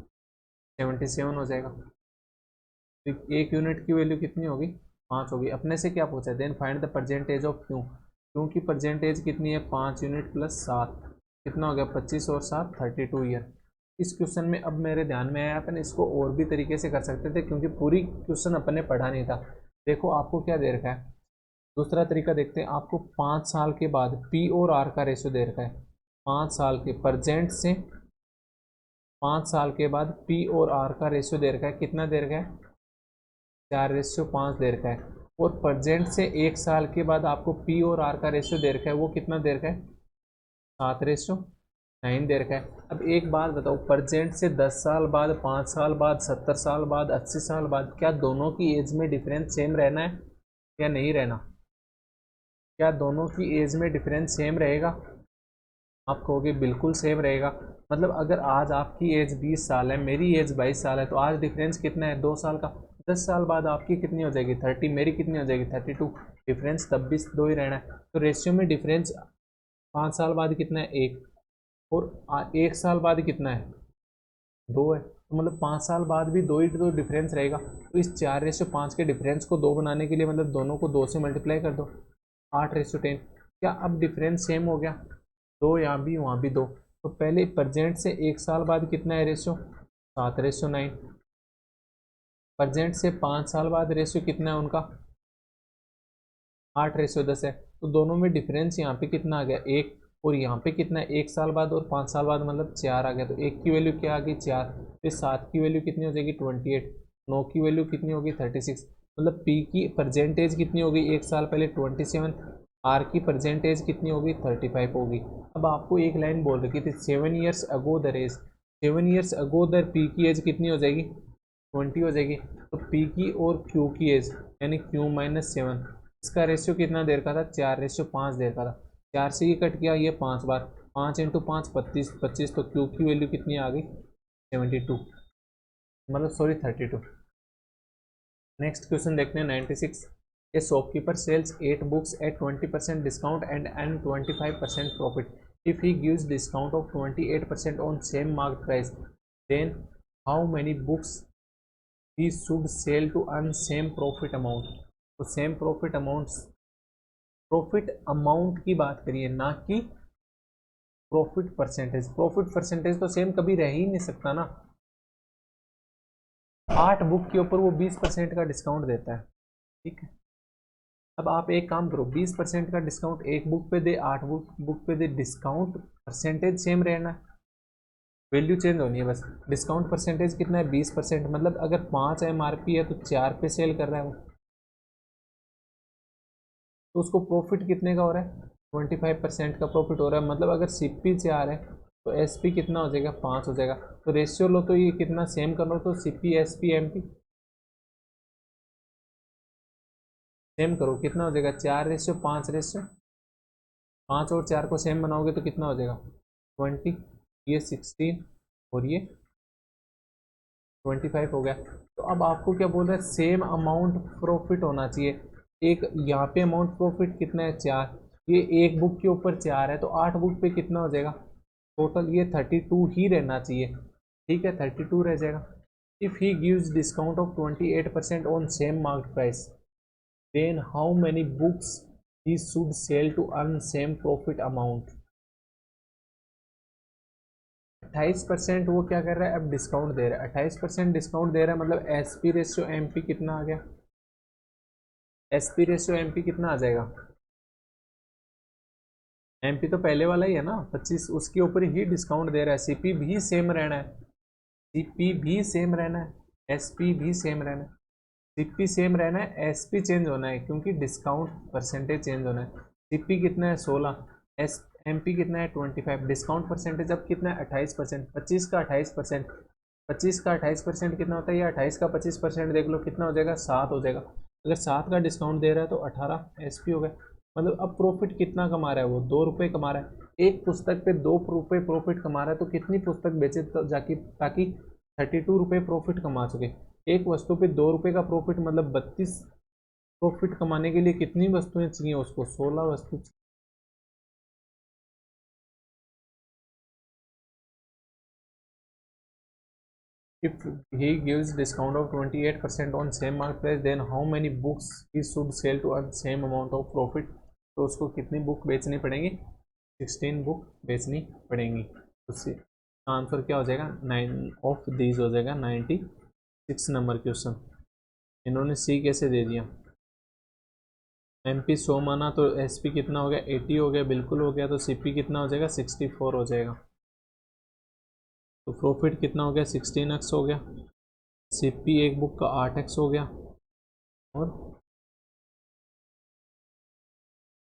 77 हो जाएगा। तो एक यूनिट की वैल्यू कितनी होगी, 5 होगी। अपने से क्या पूछा है, then find the percentage of Q, क्योंकि परसेंटेज कितनी है, 5 यूनिट प्लस 7, कितना हो गया, 25 और 7 32 ईयर। इस क्वेश्चन में अब मेरे ध्यान में आया, अपन इसको और भी तरीके से कर सकते थे, क्योंकि पूरी क्वेश्चन अपन ने पढ़ा नहीं था। देखो आपको क्या दे रखा है, दूसरा तरीका देखते हैं। आपको 5 साल के बाद पी और आर का रेशियो दे रखा है, 5 साल के प्रजेंट से 5 साल के बाद पी और आर का रेशियो दे रखा है, कितना दे रखा है, 4:5 दे रखा है। और प्रजेंट से 1 साल के बाद आपको पी और आर का रेशियो दे रखा है, वो कितना दे रखा है, 7:9 दे रखा है। अब एक बात बताओ, प्रजेंट से 10 साल बाद, 5 साल बाद, 70 साल बाद, 80 साल बाद, क्या दोनों की एज में डिफरेंस सेम रहना है या नहीं रहना, क्या दोनों की एज में डिफरेंस सेम रहेगा, आप कहोगे बिल्कुल सेम रहेगा। मतलब अगर आज आपकी एज 20 साल है, मेरी एज 22 साल है, तो आज डिफरेंस कितना है, 2 साल का। 10 साल बाद आपकी कितनी हो जाएगी, 30, मेरी कितनी हो जाएगी, 32, डिफरेंस तब भी 2 ही रहना है। तो रेशियो में डिफरेंस 5 साल बाद कितना है, 1, और 1 साल बाद कितना है, 2 है। तो मतलब 5 साल बाद भी 2 ही तो डिफरेंस रहेगा। तो इस 4:5 के डिफरेंस को 2 बनाने के लिए मतलब दोनों को 2 से मल्टीप्लाई कर दो, 8:10। क्या अब डिफरेंस सेम हो गया, 2 यहाँ भी वहाँ भी 2। तो पहले प्रजेंट से 1 साल बाद कितना है रेशियो, 7:9। प्रजेंट से 5 साल बाद रेशियो कितना है उनका, 8:10 है। तो दोनों में डिफरेंस यहाँ पे कितना आ गया, 1, और यहाँ पे कितना है, 1 साल बाद और 5 साल बाद मतलब 4 आ गया। तो 1 की वैल्यू क्या आ गई, 4, फिर 7 की वैल्यू कितनी हो जाएगी, 28, 9 की वैल्यू कितनी होगी, 36। मतलब पी की परसेंटेज कितनी होगी, 1 साल पहले 27, आर की परसेंटेज कितनी होगी, 35 होगी। अब आपको एक लाइन बोल रखी थी, 7 years ago the race, 7 years ago the P की एज कितनी हो जाएगी, 20 हो जाएगी। तो पी की और क्यू की एज यानी Q-7, इसका रेशियो कितना दे रखा था, 4:5 दे रखा था। 4 से ये कट गया, ये 5 बार, 5 × 5 25, तो क्यू की वैल्यू कितनी आ गई, 72, मतलब सॉरी 32। नेक्स्ट क्वेश्चन देखते हैं 96। A shopkeeper sells 8 books at 20% discount and 25% profit. If he gives discount of 28% on same mark price, then how many books he should sell to earn same profit amount. तो same profit amount profit amount की बात करिए, ना कि profit percentage. Profit percentage तो same कभी रह ही नहीं सकता ना। 8 बुक के ऊपर वो 20% का डिस्काउंट देता है, ठीक है। अब आप एक काम करो, 20% का डिस्काउंट एक बुक पे दे, 8 बुक पे दे, डिस्काउंट परसेंटेज सेम रहना है, वैल्यू चेंज होनी है बस। डिस्काउंट परसेंटेज कितना है? 20%। मतलब अगर 5 MRP है तो 4 पे सेल कर रहा है वो, तो उसको प्रॉफिट कितने का हो रहा है? 25% का प्रॉफिट हो रहा है। मतलब अगर CP 4 है तो SP कितना हो जाएगा? 5 हो जाएगा। तो रेशियो लो तो ये कितना सेम कर लो, तो CP SP MP सेम करो, कितना हो जाएगा? 4:5:5। 5 और 4 को सेम बनाओगे तो कितना हो जाएगा? 20, ये 16 और ये 25 हो गया। तो अब आपको क्या बोल रहा है? सेम अमाउंट प्रॉफिट होना चाहिए। एक यहाँ पे अमाउंट प्रॉफिट कितना है? 4। ये एक बुक के ऊपर 4 है तो 8 बुक पे कितना हो जाएगा टोटल? ये 32 ही रहना चाहिए, ठीक है, 32 रह जाएगा। If he gives discount of 28% on same market price, then how many books he should sell to earn same profit amount? 28% वो क्या कर रहा है? अब डिस्काउंट दे रहा है, 28% डिस्काउंट दे रहा है, मतलब SP रेशियो MP कितना आ गया? SP रेशियो MP कितना आ जाएगा? MP तो पहले वाला ही है ना, 25, उसके ऊपर ही डिस्काउंट दे रहा है। CP भी सेम रहना है, CP भी सेम रहना है, SP भी सेम रहना है। CP सेम रहना है, SP चेंज होना है क्योंकि डिस्काउंट परसेंटेज चेंज होना है। CP कितना है? 16, MP कितना है? 25। डिस्काउंट परसेंटेज अब कितना है? 28%। 25 का 28%, 25 का 28% कितना होता है? ये 28 का 25% देख लो कितना हो जाएगा? 7 हो जाएगा। अगर 7 का डिस्काउंट दे रहा है तो 18 SP हो गया। मतलब अब प्रॉफिट कितना कमा रहा है वो? 2 रुपये कमा रहा है। एक पुस्तक पे 2 रुपये प्रॉफिट कमा रहा है तो कितनी पुस्तक बेचे तो जाके ताकि 32 रुपये प्रॉफिट कमा सके? एक वस्तु पे 2 रुपये का प्रॉफिट, मतलब 32 प्रॉफिट कमाने के लिए कितनी वस्तुएं चाहिए उसको? 16 वस्तु। If he gives discount of 28% on same market price, then how many books he should sell to earn same amount of profit? तो उसको कितनी बुक बेचनी पड़ेंगी? 16 बुक बेचनी पड़ेंगी। उससे आंसर क्या हो जाएगा? 9 ऑफ दीज हो जाएगा। 96 नंबर क्वेश्चन। इन्होंने C कैसे दे दिया? MP 100 माना तो SP कितना हो गया? 80 हो गया, बिल्कुल हो गया। तो CP कितना हो जाएगा? 64 हो जाएगा। तो प्रॉफिट कितना हो गया? 16x हो गया। CP एक बुक का 8x हो गया और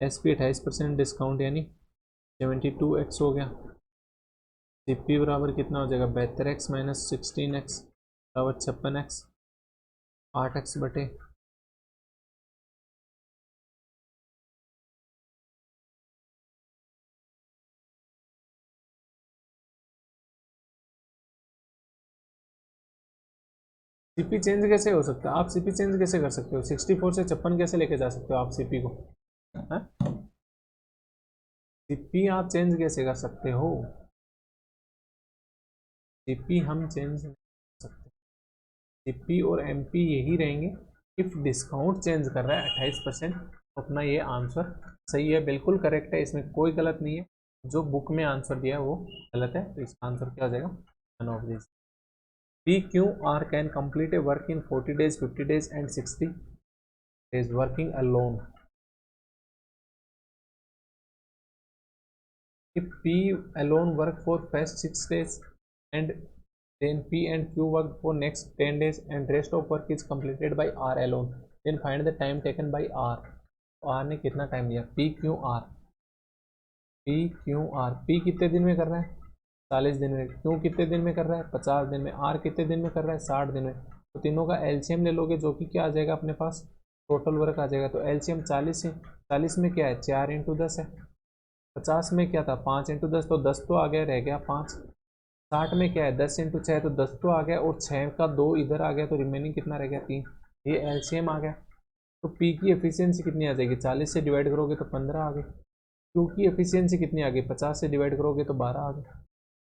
SP 28% डिस्काउंट यानी 72x हो गया। CP बराबर कितना हो जाएगा? 72x माइनस 16x बराबर 56x, 8x बटे CP चेंज कैसे हो सकता है? आप CP चेंज कैसे कर सकते हो? 64 से 56 कैसे लेके जा सकते हो आप CP को? CP आप चेंज कैसे कर सकते हो? CP हम चेंज नहीं कर सकते। CP और MP यही रहेंगे। इफ डिस्काउंट चेंज कर रहा है 28%, तो अपना ये आंसर सही है, बिल्कुल करेक्ट है, इसमें कोई गलत नहीं है। जो बुक में आंसर दिया है वो गलत है, तो इसका आंसर क्या हो जाएगा? None of this. PQR can complete a work in 40 days, 50 days and 60 days working alone. If P alone work for first 6 days and then P and Q work for next 10 days and rest of work is completed by R alone, then find the time taken by R। तो R ने कितना time लिया? PQR, P कितने दिन में कर रहा है? 40 दिन में। Q कितने दिन में कर रहा है? 50 दिन में। R कितने दिन में कर रहा है? 60 दिन में। तो तीनों का एलसीएम ले लोगे जो कि क्या आ जाएगा अपने पास? टोटल वर्क आ जाएगा। तो एलसीएम 40 है। 40 में क्या है? 4 × 10 है। 50 में क्या था? 5 × 10, तो 10 तो आ गया, रह गया 5। 60 में क्या है? 10 × 6, तो 10 तो आ गया और 6 का 2 इधर आ गया, तो रिमेनिंग कितना रह गया? 3। ये एलसीएम आ गया। तो पी की एफिशिएंसी कितनी आ जाएगी? 40 से डिवाइड करोगे तो 15 आ गई। क्यू की एफिशिएंसी कितनी आ गई? 50 से डिवाइड करोगे तो 12 आ गई।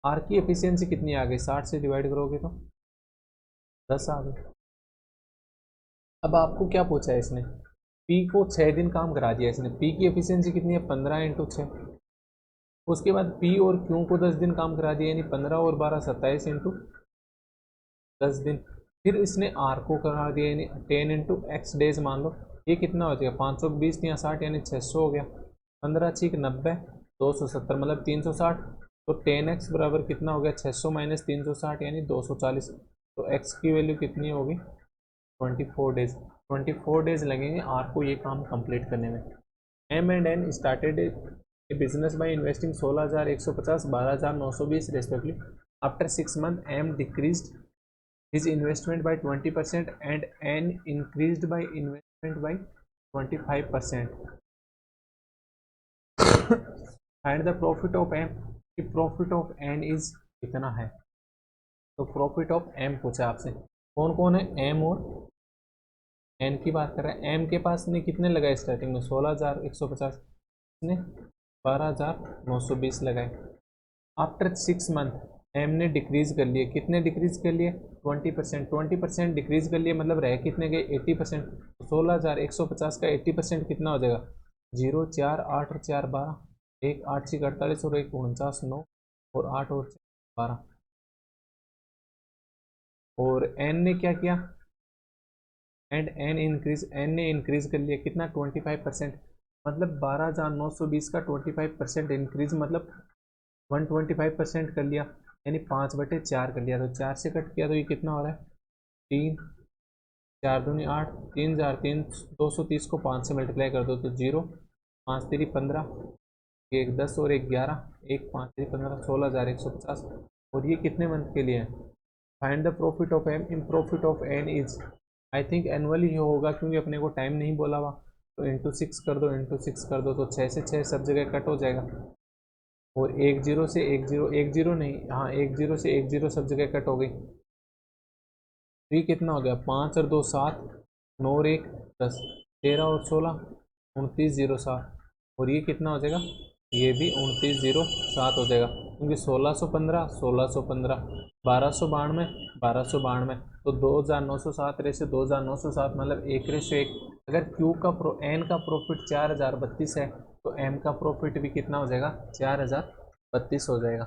आर की एफिशिएंसी कितनी आ गई? 60 से डिवाइड करोगे तो 10 आ गई। अब आपको क्या पूछा है इसने? पी को 6 दिन काम करा दिया इसने, पी की एफिशिएंसी कितनी है 15 इंटू 6। उसके बाद पी और क्यू को 10 दिन काम करा दिया, यानी 15 और 12 27 इंटू 10 दिन। फिर इसने आर को करा दिया यानी 10 इंटू एक्स डेज मान लो, ये कितना हो जाएगा 520 या 60 यानी 600 हो गया। 15 छीक 90 270 मतलब 360, तो 10x बराबर कितना हो गया 600 माइनस 360 यानी 240। तो x की वैल्यू कितनी होगी 24 डेज। 24 डेज लगेंगे आर को ये काम कंप्लीट करने में। M and N started a business by investing 16,150 12,920 respectively. After 6 months M decreased his investment by 20% and N increased by investment by 25%. And the profit of M, the profit of N is कितना है, तो profit of M पूछा आपसे। कौन कौन है, M और N की बात कर रहे हैं। एम के पास ने कितने लगाए स्टार्टिंग में 16,150, ने 12,920 लगाए। आफ्टर 6 मंथ एम ने डिक्रीज कर लिए, कितने डिक्रीज कर लिए 20%, 20% डिक्रीज कर लिए मतलब रह कितने गए 80%। 16,150 का 80% कितना हो जाएगा 0 4 8 और 4 12, 1 8 6 48 और 1 49 9 और 8 और 12। और एन ने क्या किया, एंड एन इंक्रीज, एन ने इंक्रीज कर लिया कितना 25%, मतलब 12,920 का 25% इंक्रीज मतलब 125% कर लिया, यानी 5/4 कर लिया। तो 4 से कट किया तो ये कितना हो रहा है 3 4 दूनी 8 3 4 3 230 को 5 से मल्टीप्लाई कर दो तो 0 5 3 15 1 10 और 1 11 1 5 3 15 16,150। और ये कितने मंथ के लिए है। Find the profit of M in profit of N is, I think annual ही होगा क्योंकि अपने को टाइम नहीं बोला हुआ। तो इंटू 6 कर दो, इंटू 6 कर दो तो 6 से 6 सब जगह कट हो जाएगा। और 1 0 से 1 0 1 0 नहीं, हाँ 1 0 से 1 0 सब जगह कट हो गई। तो ये कितना हो गया 5 और 2 7 9 और 1 10 13 और 16 29 0 7। और ये कितना हो जाएगा, ये भी 29 0 7 हो जाएगा क्योंकि 1615 1615 1292 1292। तो 2,907 रेशो 2,907 मतलब 1:1। अगर क्यू का एन का प्रॉफिट 4,032 है तो एम का प्रॉफिट भी कितना हो जाएगा 4,032 हो जाएगा।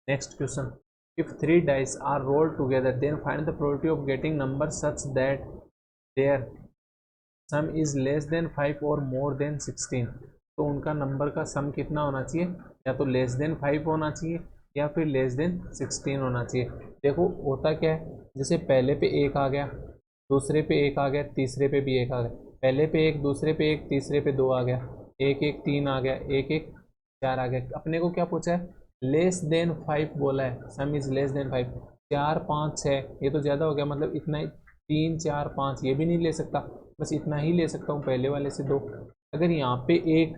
Next question, if 3 dice are rolled together then find the probability of getting number such that their sum is less than 5 or more than 16। तो उनका नंबर का सम कितना होना चाहिए, या तो लेस देन 5 होना चाहिए या फिर लेस देन 16 होना चाहिए। देखो होता क्या है, जैसे पहले पे 1 आ गया, दूसरे पे 1 आ गया, तीसरे पे भी 1 आ गया, पहले पे 1 दूसरे पे 1 तीसरे पे 2 आ गया, 1 1 3 आ गया, 1 1 4 आ गया। अपने को क्या पूछा है लेस देन 5 बोला है, सम इज लेस देन 5। 4 5 6 ये तो ज़्यादा हो गया, मतलब इतना ही 3 4 5 ये भी नहीं ले सकता, बस इतना ही ले सकता हूँ पहले वाले से 2। अगर यहाँ पे 1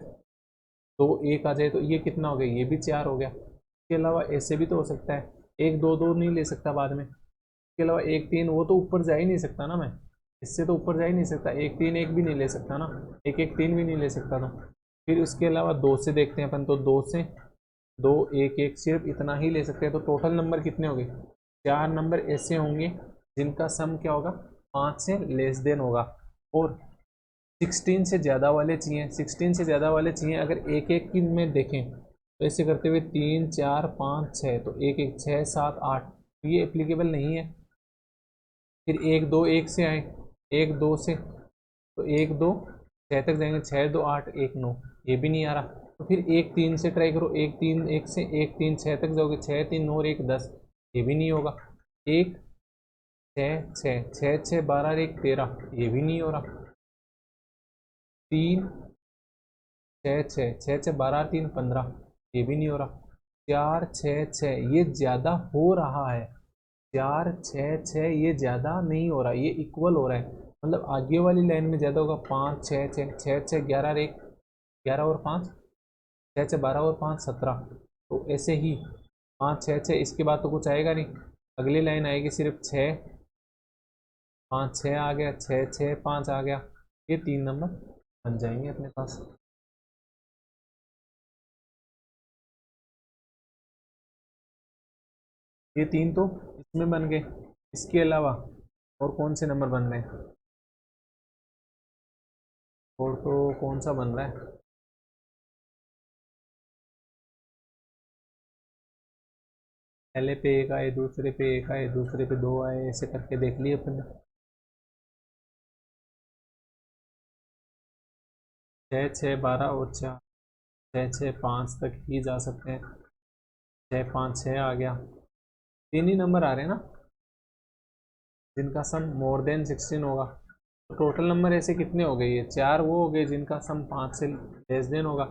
2 1 आ जाए तो ये कितना हो गया, ये भी 4 हो गया। इसके अलावा ऐसे भी तो हो सकता है 1 2 2 नहीं ले सकता बाद में। इसके अलावा 1 3 वो तो ऊपर जा ही नहीं सकता ना, मैं इससे तो ऊपर जा ही नहीं सकता। 1 3 1 भी नहीं ले सकता ना, 1 1 3 भी नहीं ले सकता था। फिर उसके अलावा 2 से देखते हैं अपन, तो 2 से 2 1 1 सिर्फ इतना ही ले सकते हैं। तो टोटल नंबर कितने हो गए 4 नंबर ऐसे होंगे जिनका सम क्या होगा 5 से लेस देन होगा। और 16 से ज़्यादा वाले चाहिए, 16 से ज़्यादा वाले चाहिए। अगर एक एक की में देखें तो ऐसे करते हुए 3 4 5 6, तो 1 1 6 7 8 तो ये एप्लीकेबल नहीं है। फिर 1 2 1 से आए, 1 2 से तो 1 2 6 तक जाएंगे, 6 2 8 1 9 ये भी नहीं आ रहा। तो फिर 1 3 से ट्राई करो, 1 3 1 से 1 3 6 तक जाओगे, 6 3 9 और 1 10 ये भी नहीं होगा। 1 6 6 6 6 12 और 1 13 ये भी नहीं हो रहा। 3 6 6 6 6 12 3 15 ये भी नहीं हो रहा। 4 6 6 ये ज़्यादा हो रहा है, 4 6 6 ये ज़्यादा नहीं हो रहा, ये इक्वल हो रहा है, मतलब आगे वाली लाइन में ज़्यादा होगा। 5 6 6 6 6 11 और 1 11 और 5 6 6 12 और 5 17। तो ऐसे ही 5 6 6 इसके बाद तो कुछ आएगा नहीं, अगली लाइन आएगी सिर्फ 6 5 6 आ गया, 6 6 5 आ गया। ये 3 नंबर बन जाएंगे अपने पास। ये 3 तो इसमें बन गए, इसके अलावा और कौन से नंबर बन रहे हैं। और तो कौन सा बन रहा है? पहले पे एक आए, दूसरे पे एक आए, दूसरे पे दो आए, ऐसे करके देख लिए अपन ने। 6 6 12 और 4, 6 6 5 तक ही जा सकते हैं। 6 5 6 आ गया। तीन ही नंबर आ रहे हैं ना जिनका सम मोर देन 16 होगा। तो टोटल नंबर ऐसे कितने हो गए? ये चार वो हो गए जिनका सम 5 से लेस देन होगा,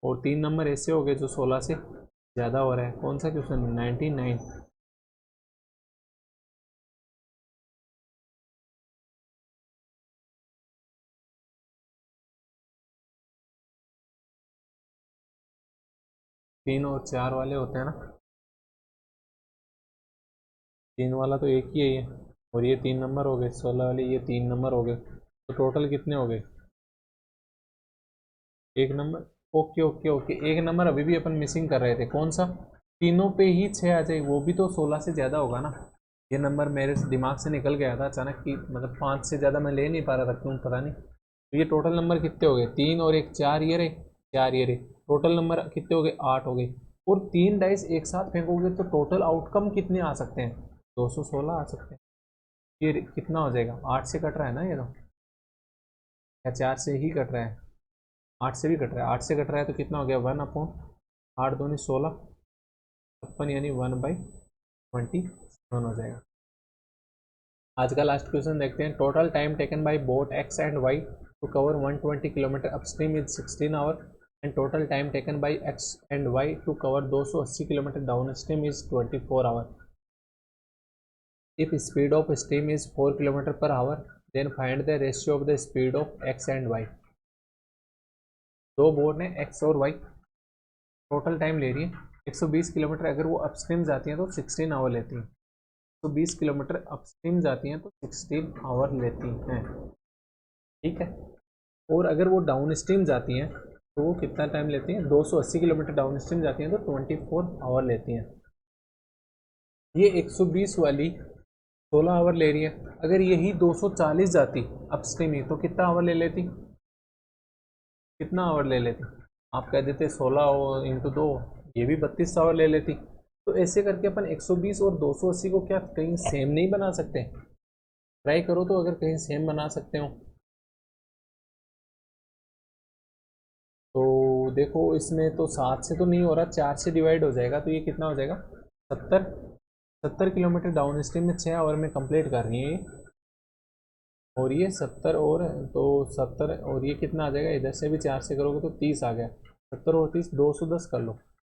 और तीन नंबर ऐसे हो गए जो 16 से ज़्यादा हो रहा है। कौन सा क्वेश्चन? 99। 3 और 4 वाले होते हैं ना। 3 वाला तो एक ही है ये, और ये 3 नंबर हो गए। 16 वाले ये 3 नंबर हो गए, तो टोटल कितने हो गए? एक नंबर। ओके ओके ओके, एक नंबर अभी भी अपन मिसिंग कर रहे थे। कौन सा? तीनों पे ही 6 आ जाए, वो भी तो 16 से ज़्यादा होगा ना। ये नंबर मेरे दिमाग से निकल गया था अचानक कि मतलब 5 से ज़्यादा मैं ले नहीं पा रहा था, क्यों पता नहीं। तो ये टोटल नंबर कितने हो गए? 3 और 1 4, ये रहे। 4 ये रहे। टोटल नंबर कितने हो गए? 8 हो गए। और 3 डाइस एक साथ फेंकोगे तो टोटल आउटकम कितने आ सकते हैं? 216 आ सकते हैं। ये कितना हो जाएगा? 8 से कट रहा है ना ये तो, या 4 से ही कट रहा है? 8 से भी कट रहा है। 8 से कट रहा है तो कितना हो गया? 1/8 दूनी 16, 56, यानी 1/27 हो जाएगा। आज का लास्ट क्वेश्चन देखते हैं। Total time taken by boat X and Y to cover 120 kilometre upstream is 16 hour, and total time taken by X and Y to cover 280 kilometre downstream is 24 hour. If speed of stream is 4 kilometre per hour, then find the ratio of the speed of X and Y. दो boat ने X और Y, total time ले रही है 120 kilometre. अगर वो upstream जाती हैं तो 16 आवर लेती हैं। तो 20 किलोमीटर अपस्ट्रीम जाती हैं तो 16 आवर लेती हैं। ठीक है। और अगर वो डाउन स्ट्रीम जाती हैं तो वो कितना टाइम लेती हैं? 280 किलोमीटर डाउन स्ट्रीम जाती हैं तो 24 आवर लेती हैं। ये 120 वाली 16 आवर ले रही है। अगर यही 240 जाती अपस्ट्रीम ही तो कितना आवर ले लेती? कितना आवर ले लेती? आप कह देते 16 इंटू 2, ये भी 32 आवर ले लेती। तो ऐसे करके अपन 120 और 280 को क्या कहीं सेम नहीं बना सकते? ट्राई करो तो अगर कहीं सेम बना सकते हो। तो देखो इसमें तो 7 से तो नहीं हो रहा, 4 से डिवाइड हो जाएगा, तो ये कितना हो जाएगा? 70। 70 किलोमीटर डाउन स्ट्रीम में 6 आवर में कंप्लीट कर रही है ये। और ये 70 और तो 70, और ये कितना आ जाएगा? इधर से भी 4 से करोगे तो 30 आ गया। 70 और 30, 210 कर लो।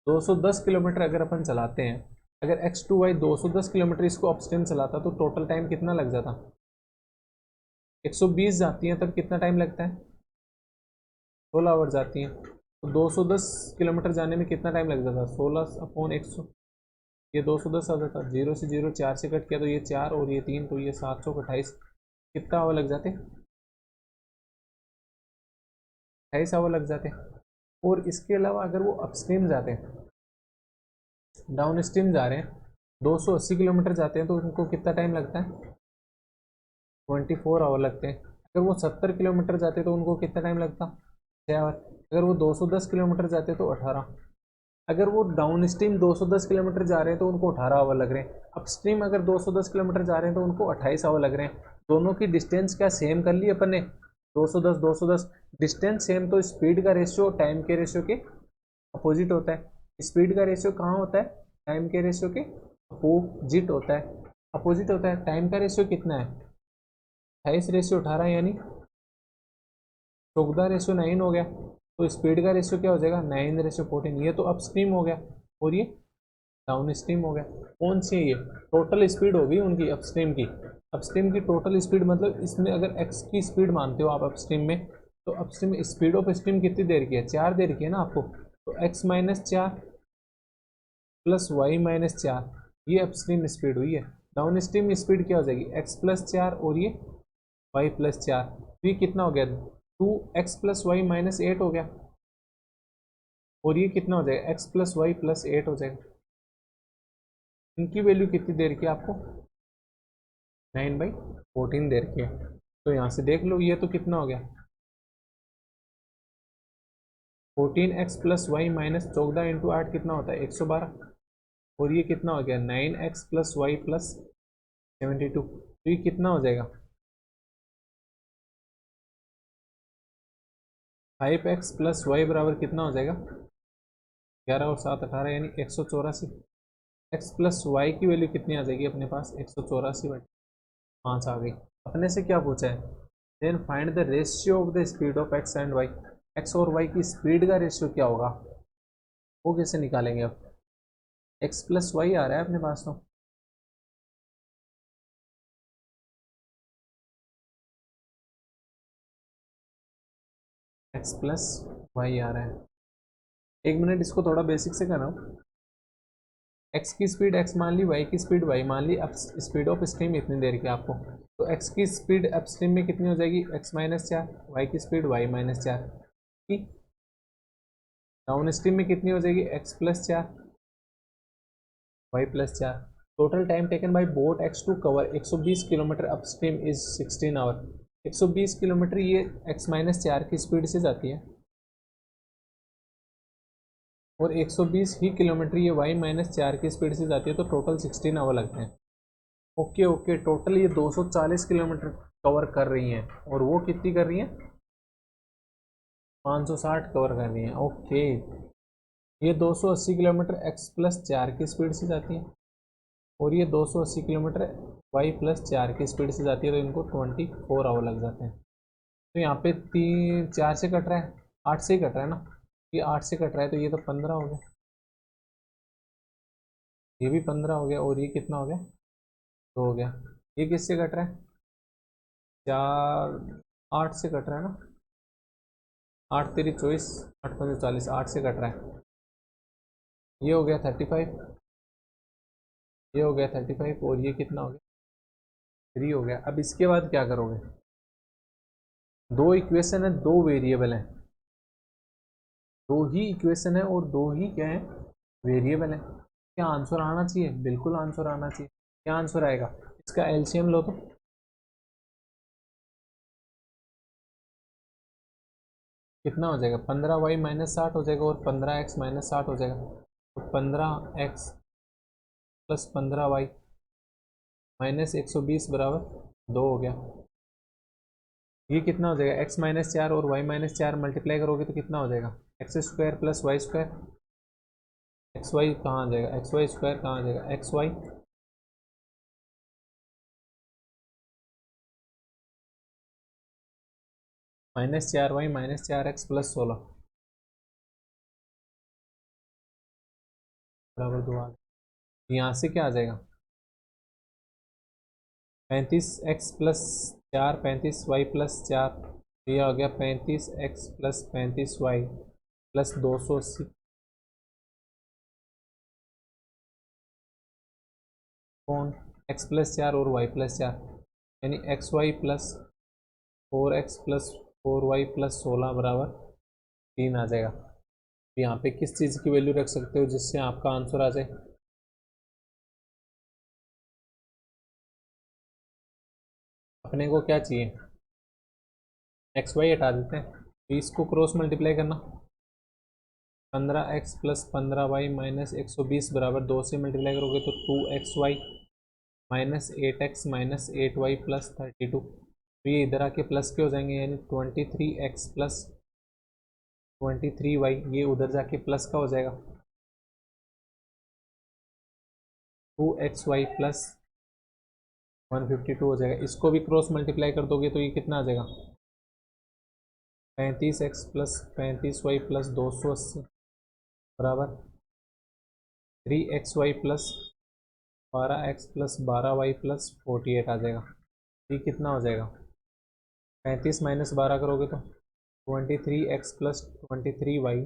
210 किलोमीटर अगर अपन चलाते हैं, अगर एक्स टू वाई 210 किलोमीटर इसको अपस्ट्रीम चलाता तो टोटल टाइम कितना लग जाता? 120 जाती हैं तब कितना टाइम लगता है? 16 आवर जाती हैं तो 210 किलोमीटर जाने में कितना टाइम लग जाता? 16/100। ये 210 आ जाता। जीरो से जीरो 4 से कट किया तो ये 4 और ये 3, तो ये 728। कितना आवर लग जाते? 28 आवर लग जाते। और इसके अलावा अगर वो अपस्ट्रीम जाते हैं, डाउन स्ट्रीम जा रहे हैं, 280 किलोमीटर जाते हैं तो उनको कितना टाइम लगता है? 24 आवर लगते हैं। अगर वो 70 किलोमीटर जाते तो उनको कितना टाइम लगता? 6 आवर। अगर वो 210 किलोमीटर जाते तो 18। अगर वो डाउन स्ट्रीम 210 किलोमीटर जा रहे हैं तो उनको 18 आवर लग रहे हैं। अपस्ट्रीम अगर 210 किलोमीटर जा रहे हैं तो उनको 28 आवर लग रहे हैं। दोनों की डिस्टेंस क्या सेम कर ली अपन ने? 210 210, डिस्टेंस सेम तो स्पीड का रेशियो टाइम के रेशियो के अपोजिट होता है। स्पीड का रेशियो कहाँ होता है? टाइम के रेशियो के अपोजिट होता है। अपोजिट होता है। टाइम का रेशियो कितना है? 28/18, यानी 14/9 हो गया। तो स्पीड का रेशियो क्या हो जाएगा? 9/14। ये तो अपस्ट्रीम हो गया, और ये डाउन स्ट्रीम हो गया। कौन सी है ये? टोटल स्पीड होगी उनकी अपस्ट्रीम की। अपस्ट्रीम की टोटल स्पीड मतलब इसमें अगर एक्स की स्पीड मानते हो आप अपस्ट्रीम में, तो अपस्ट्रीम स्पीड ऑफ स्ट्रीम कितनी देर की है? 4 देर की है ना आपको। तो एक्स-4 प्लस y-4, ये अपस्ट्रीम स्पीड हुई है। डाउन स्ट्रीम स्पीड क्या हो जाएगी? x+4 और ये y+4। तो ये कितना हो गया? 2x+y-8 हो गया। और ये कितना हो जाएगा? x+y+8 हो जाएगा। इनकी वैल्यू कितनी देर की है आपको? 9/14 देर की है। तो यहाँ से देख लो ये तो कितना हो गया? 14x plus Y minus 14 into 8 कितना होता है 112। और ये कितना हो गया 9x प्लस वाई प्लस 72। तो ये कितना हो जाएगा 5x प्लस वाई बराबर कितना हो जाएगा 11 और 7 18 यानी 184। x प्लस वाई की वैल्यू कितनी आ जाएगी अपने पास 184 बटे 5 आ गई। अपने से क्या पूछा है then find the ratio of the speed of x and y। x और y की स्पीड का रेशियो क्या होगा वो कैसे निकालेंगे अब x प्लस वाई आ रहा है अपने पास तो x प्लस वाई आ रहा है। एक मिनट इसको थोड़ा बेसिक से कर रहा हूँ। x की स्पीड x मान ली y की स्पीड y मान ली। अब स्पीड ऑफ स्ट्रीम इतनी देर की आपको तो x की स्पीड अप स्ट्रीम में कितनी हो जाएगी x माइनस 4 y की स्पीड y माइनस 4 ठीक। डाउन स्ट्रीम में कितनी हो जाएगी x plus 4 y plus 4। Total time taken by boat x to cover 120 kilometre upstream is 16 hour. 120 kilometre ये x माइनस 4 की स्पीड से जाती है और 120 ही किलोमीटर ये y माइनस 4 की स्पीड से जाती है तो टोटल 16 आवर लगते हैं। ओके ओके टोटल ये 240 किलोमीटर कवर कर रही हैं और वो कितनी कर रही हैं 560 कवर कर रही हैं। ओके ये 280 किलोमीटर x प्लस 4 की स्पीड से जाती है और ये 280 किलोमीटर y प्लस 4 की स्पीड से जाती है तो इनको 24 आवर लग जाते हैं। तो यहाँ पे 4 से कट रहा है 8 से ही कट रहा है ना ये 8 से कट रहा है तो ये तो 15 हो गया ये भी 15 हो गया और ये कितना हो गया 2 हो गया। ये किससे कट रहा है 4 8 से कट रहा है ना 8 तेरी 24 8 पंजे 40 8 से कट रहा है। ये हो गया 35 ये हो गया 35 और ये कितना हो गया 3 हो गया। अब इसके बाद क्या करोगे दो इक्वेशन है दो वेरिएबल हैं दो ही इक्वेशन है और दो ही क्या है वेरिएबल है। क्या आंसर आना चाहिए बिल्कुल आंसर आना चाहिए। क्या आंसर आएगा इसका एलसीएम लो तो कितना हो जाएगा 15y माइनस 60 हो जाएगा और 15x माइनस 60 हो जाएगा तो 15x प्लस 15y माइनस 120 बराबर 2 हो गया। ये कितना हो जाएगा x माइनस 4 और y माइनस 4 मल्टीप्लाई करोगे तो कितना हो जाएगा x square plus y square. X y कहाँ आ जाएगा एक्स वाई स्क्वायर कहाँ आ जाएगा x y minus 4y minus 4x plus 16 बराबर 2 आ गया। यहाँ से क्या आ जाएगा 35x प्लस 4 35y प्लस 4 ये हो गया 35x प्लस 35y प्लस 280 कौन x प्लस 4 और y प्लस 4 यानी x y plus 4x plus 4y plus 16 बराबर 3 आ जाएगा। यहाँ पे किस चीज़ की वैल्यू रख सकते हो जिससे आपका आंसर आ जाए अपने को क्या चाहिए एक्स वाई हटा देते हैं तो इसको क्रॉस मल्टीप्लाई करना 15x प्लस 15y माइनस 120 बराबर 2 से मल्टीप्लाई करोगे तो 2xy minus 8x minus 8y plus 32 तो ये इधर आके प्लस के हो जाएंगे यानी 23x प्लस 23y ये उधर जाके प्लस का हो जाएगा 2xy प्लस 152 हो जाएगा। इसको भी क्रॉस मल्टीप्लाई कर दोगे तो ये कितना आ जाएगा 35x प्लस 35y प्लस 280 बराबर 3xy plus 12x plus 12y plus 48 आ जाएगा। ये कितना हो जाएगा 35 माइनस 12 करोगे तो 23x प्लस 23y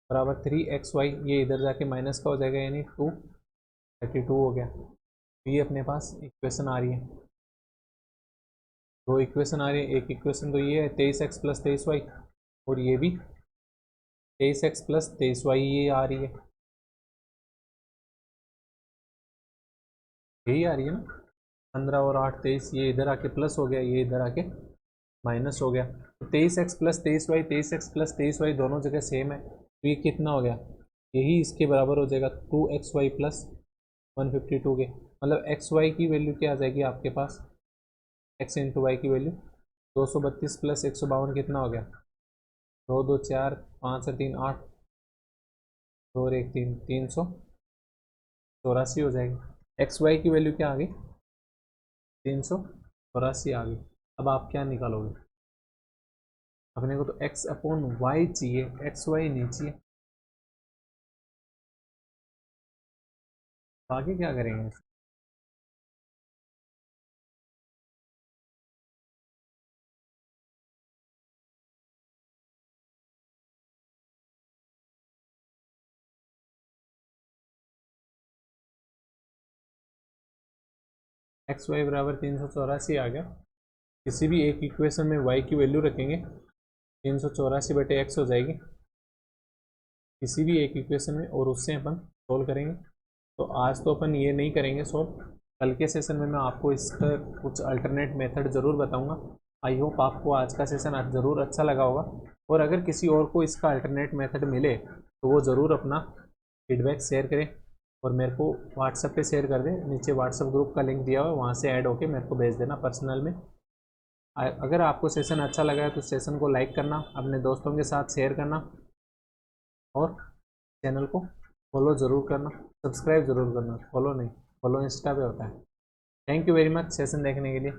बराबर 3xy ये इधर जाके माइनस का हो जाएगा यानी 232 हो गया। तो ये अपने पास इक्वेशन आ रही है दो इक्वेशन आ रही है। एक इक्वेशन तो ये है 23x प्लस 23y और ये भी 23x प्लस 23y ये आ रही है यही आ रही है ना 15 और 8 23 ये इधर आके प्लस हो गया ये इधर आके माइनस हो गया। तो 23x plus 23y, 23x plus 23y दोनों जगह सेम है, तो ये कितना हो गया, यही इसके बराबर हो जाएगा 2xy प्लस 152 के। मतलब xy की वैल्यू क्या आ जाएगी आपके पास, x इंटू वाई की वैल्यू 232 प्लस 152 कितना हो गया, 2 2 4 5 और 3 8, 2 और 1 3, 384 हो जाएगी। एक्स वाई की वैल्यू क्या आ गई, 384 आ गई। अब आप क्या निकालोगे, अपने को तो x अपॉन वाई चाहिए, एक्स वाई नहीं चाहिए। आगे क्या करेंगे, एक्स वाई बराबर 384 आ गया। किसी भी एक इक्वेशन में y की वैल्यू रखेंगे, 384/x हो जाएगी किसी भी एक इक्वेशन में, और उससे अपन सोल्व करेंगे। तो आज तो अपन ये नहीं करेंगे सोल्व, कल के सेशन में मैं आपको इसका कुछ अल्टरनेट मेथड ज़रूर बताऊंगा। आई होप आपको आज का सेशन आज ज़रूर अच्छा लगा होगा, और अगर किसी और को इसका अल्टरनेट मेथड मिले तो वो ज़रूर अपना फीडबैक शेयर करें और मेरे को व्हाट्सएप पे शेयर कर दें। नीचे व्हाट्सएप ग्रुप का लिंक दिया हुआ है, वहाँ से ऐड होके मेरे को भेज देना पर्सनल में। अगर आपको सेशन अच्छा लगा है तो सेशन को लाइक करना, अपने दोस्तों के साथ शेयर करना, और चैनल को फॉलो ज़रूर करना, सब्सक्राइब ज़रूर करना, फॉलो नहीं, फॉलो इंस्टा पे होता है। Thank you very much session देखने के लिए।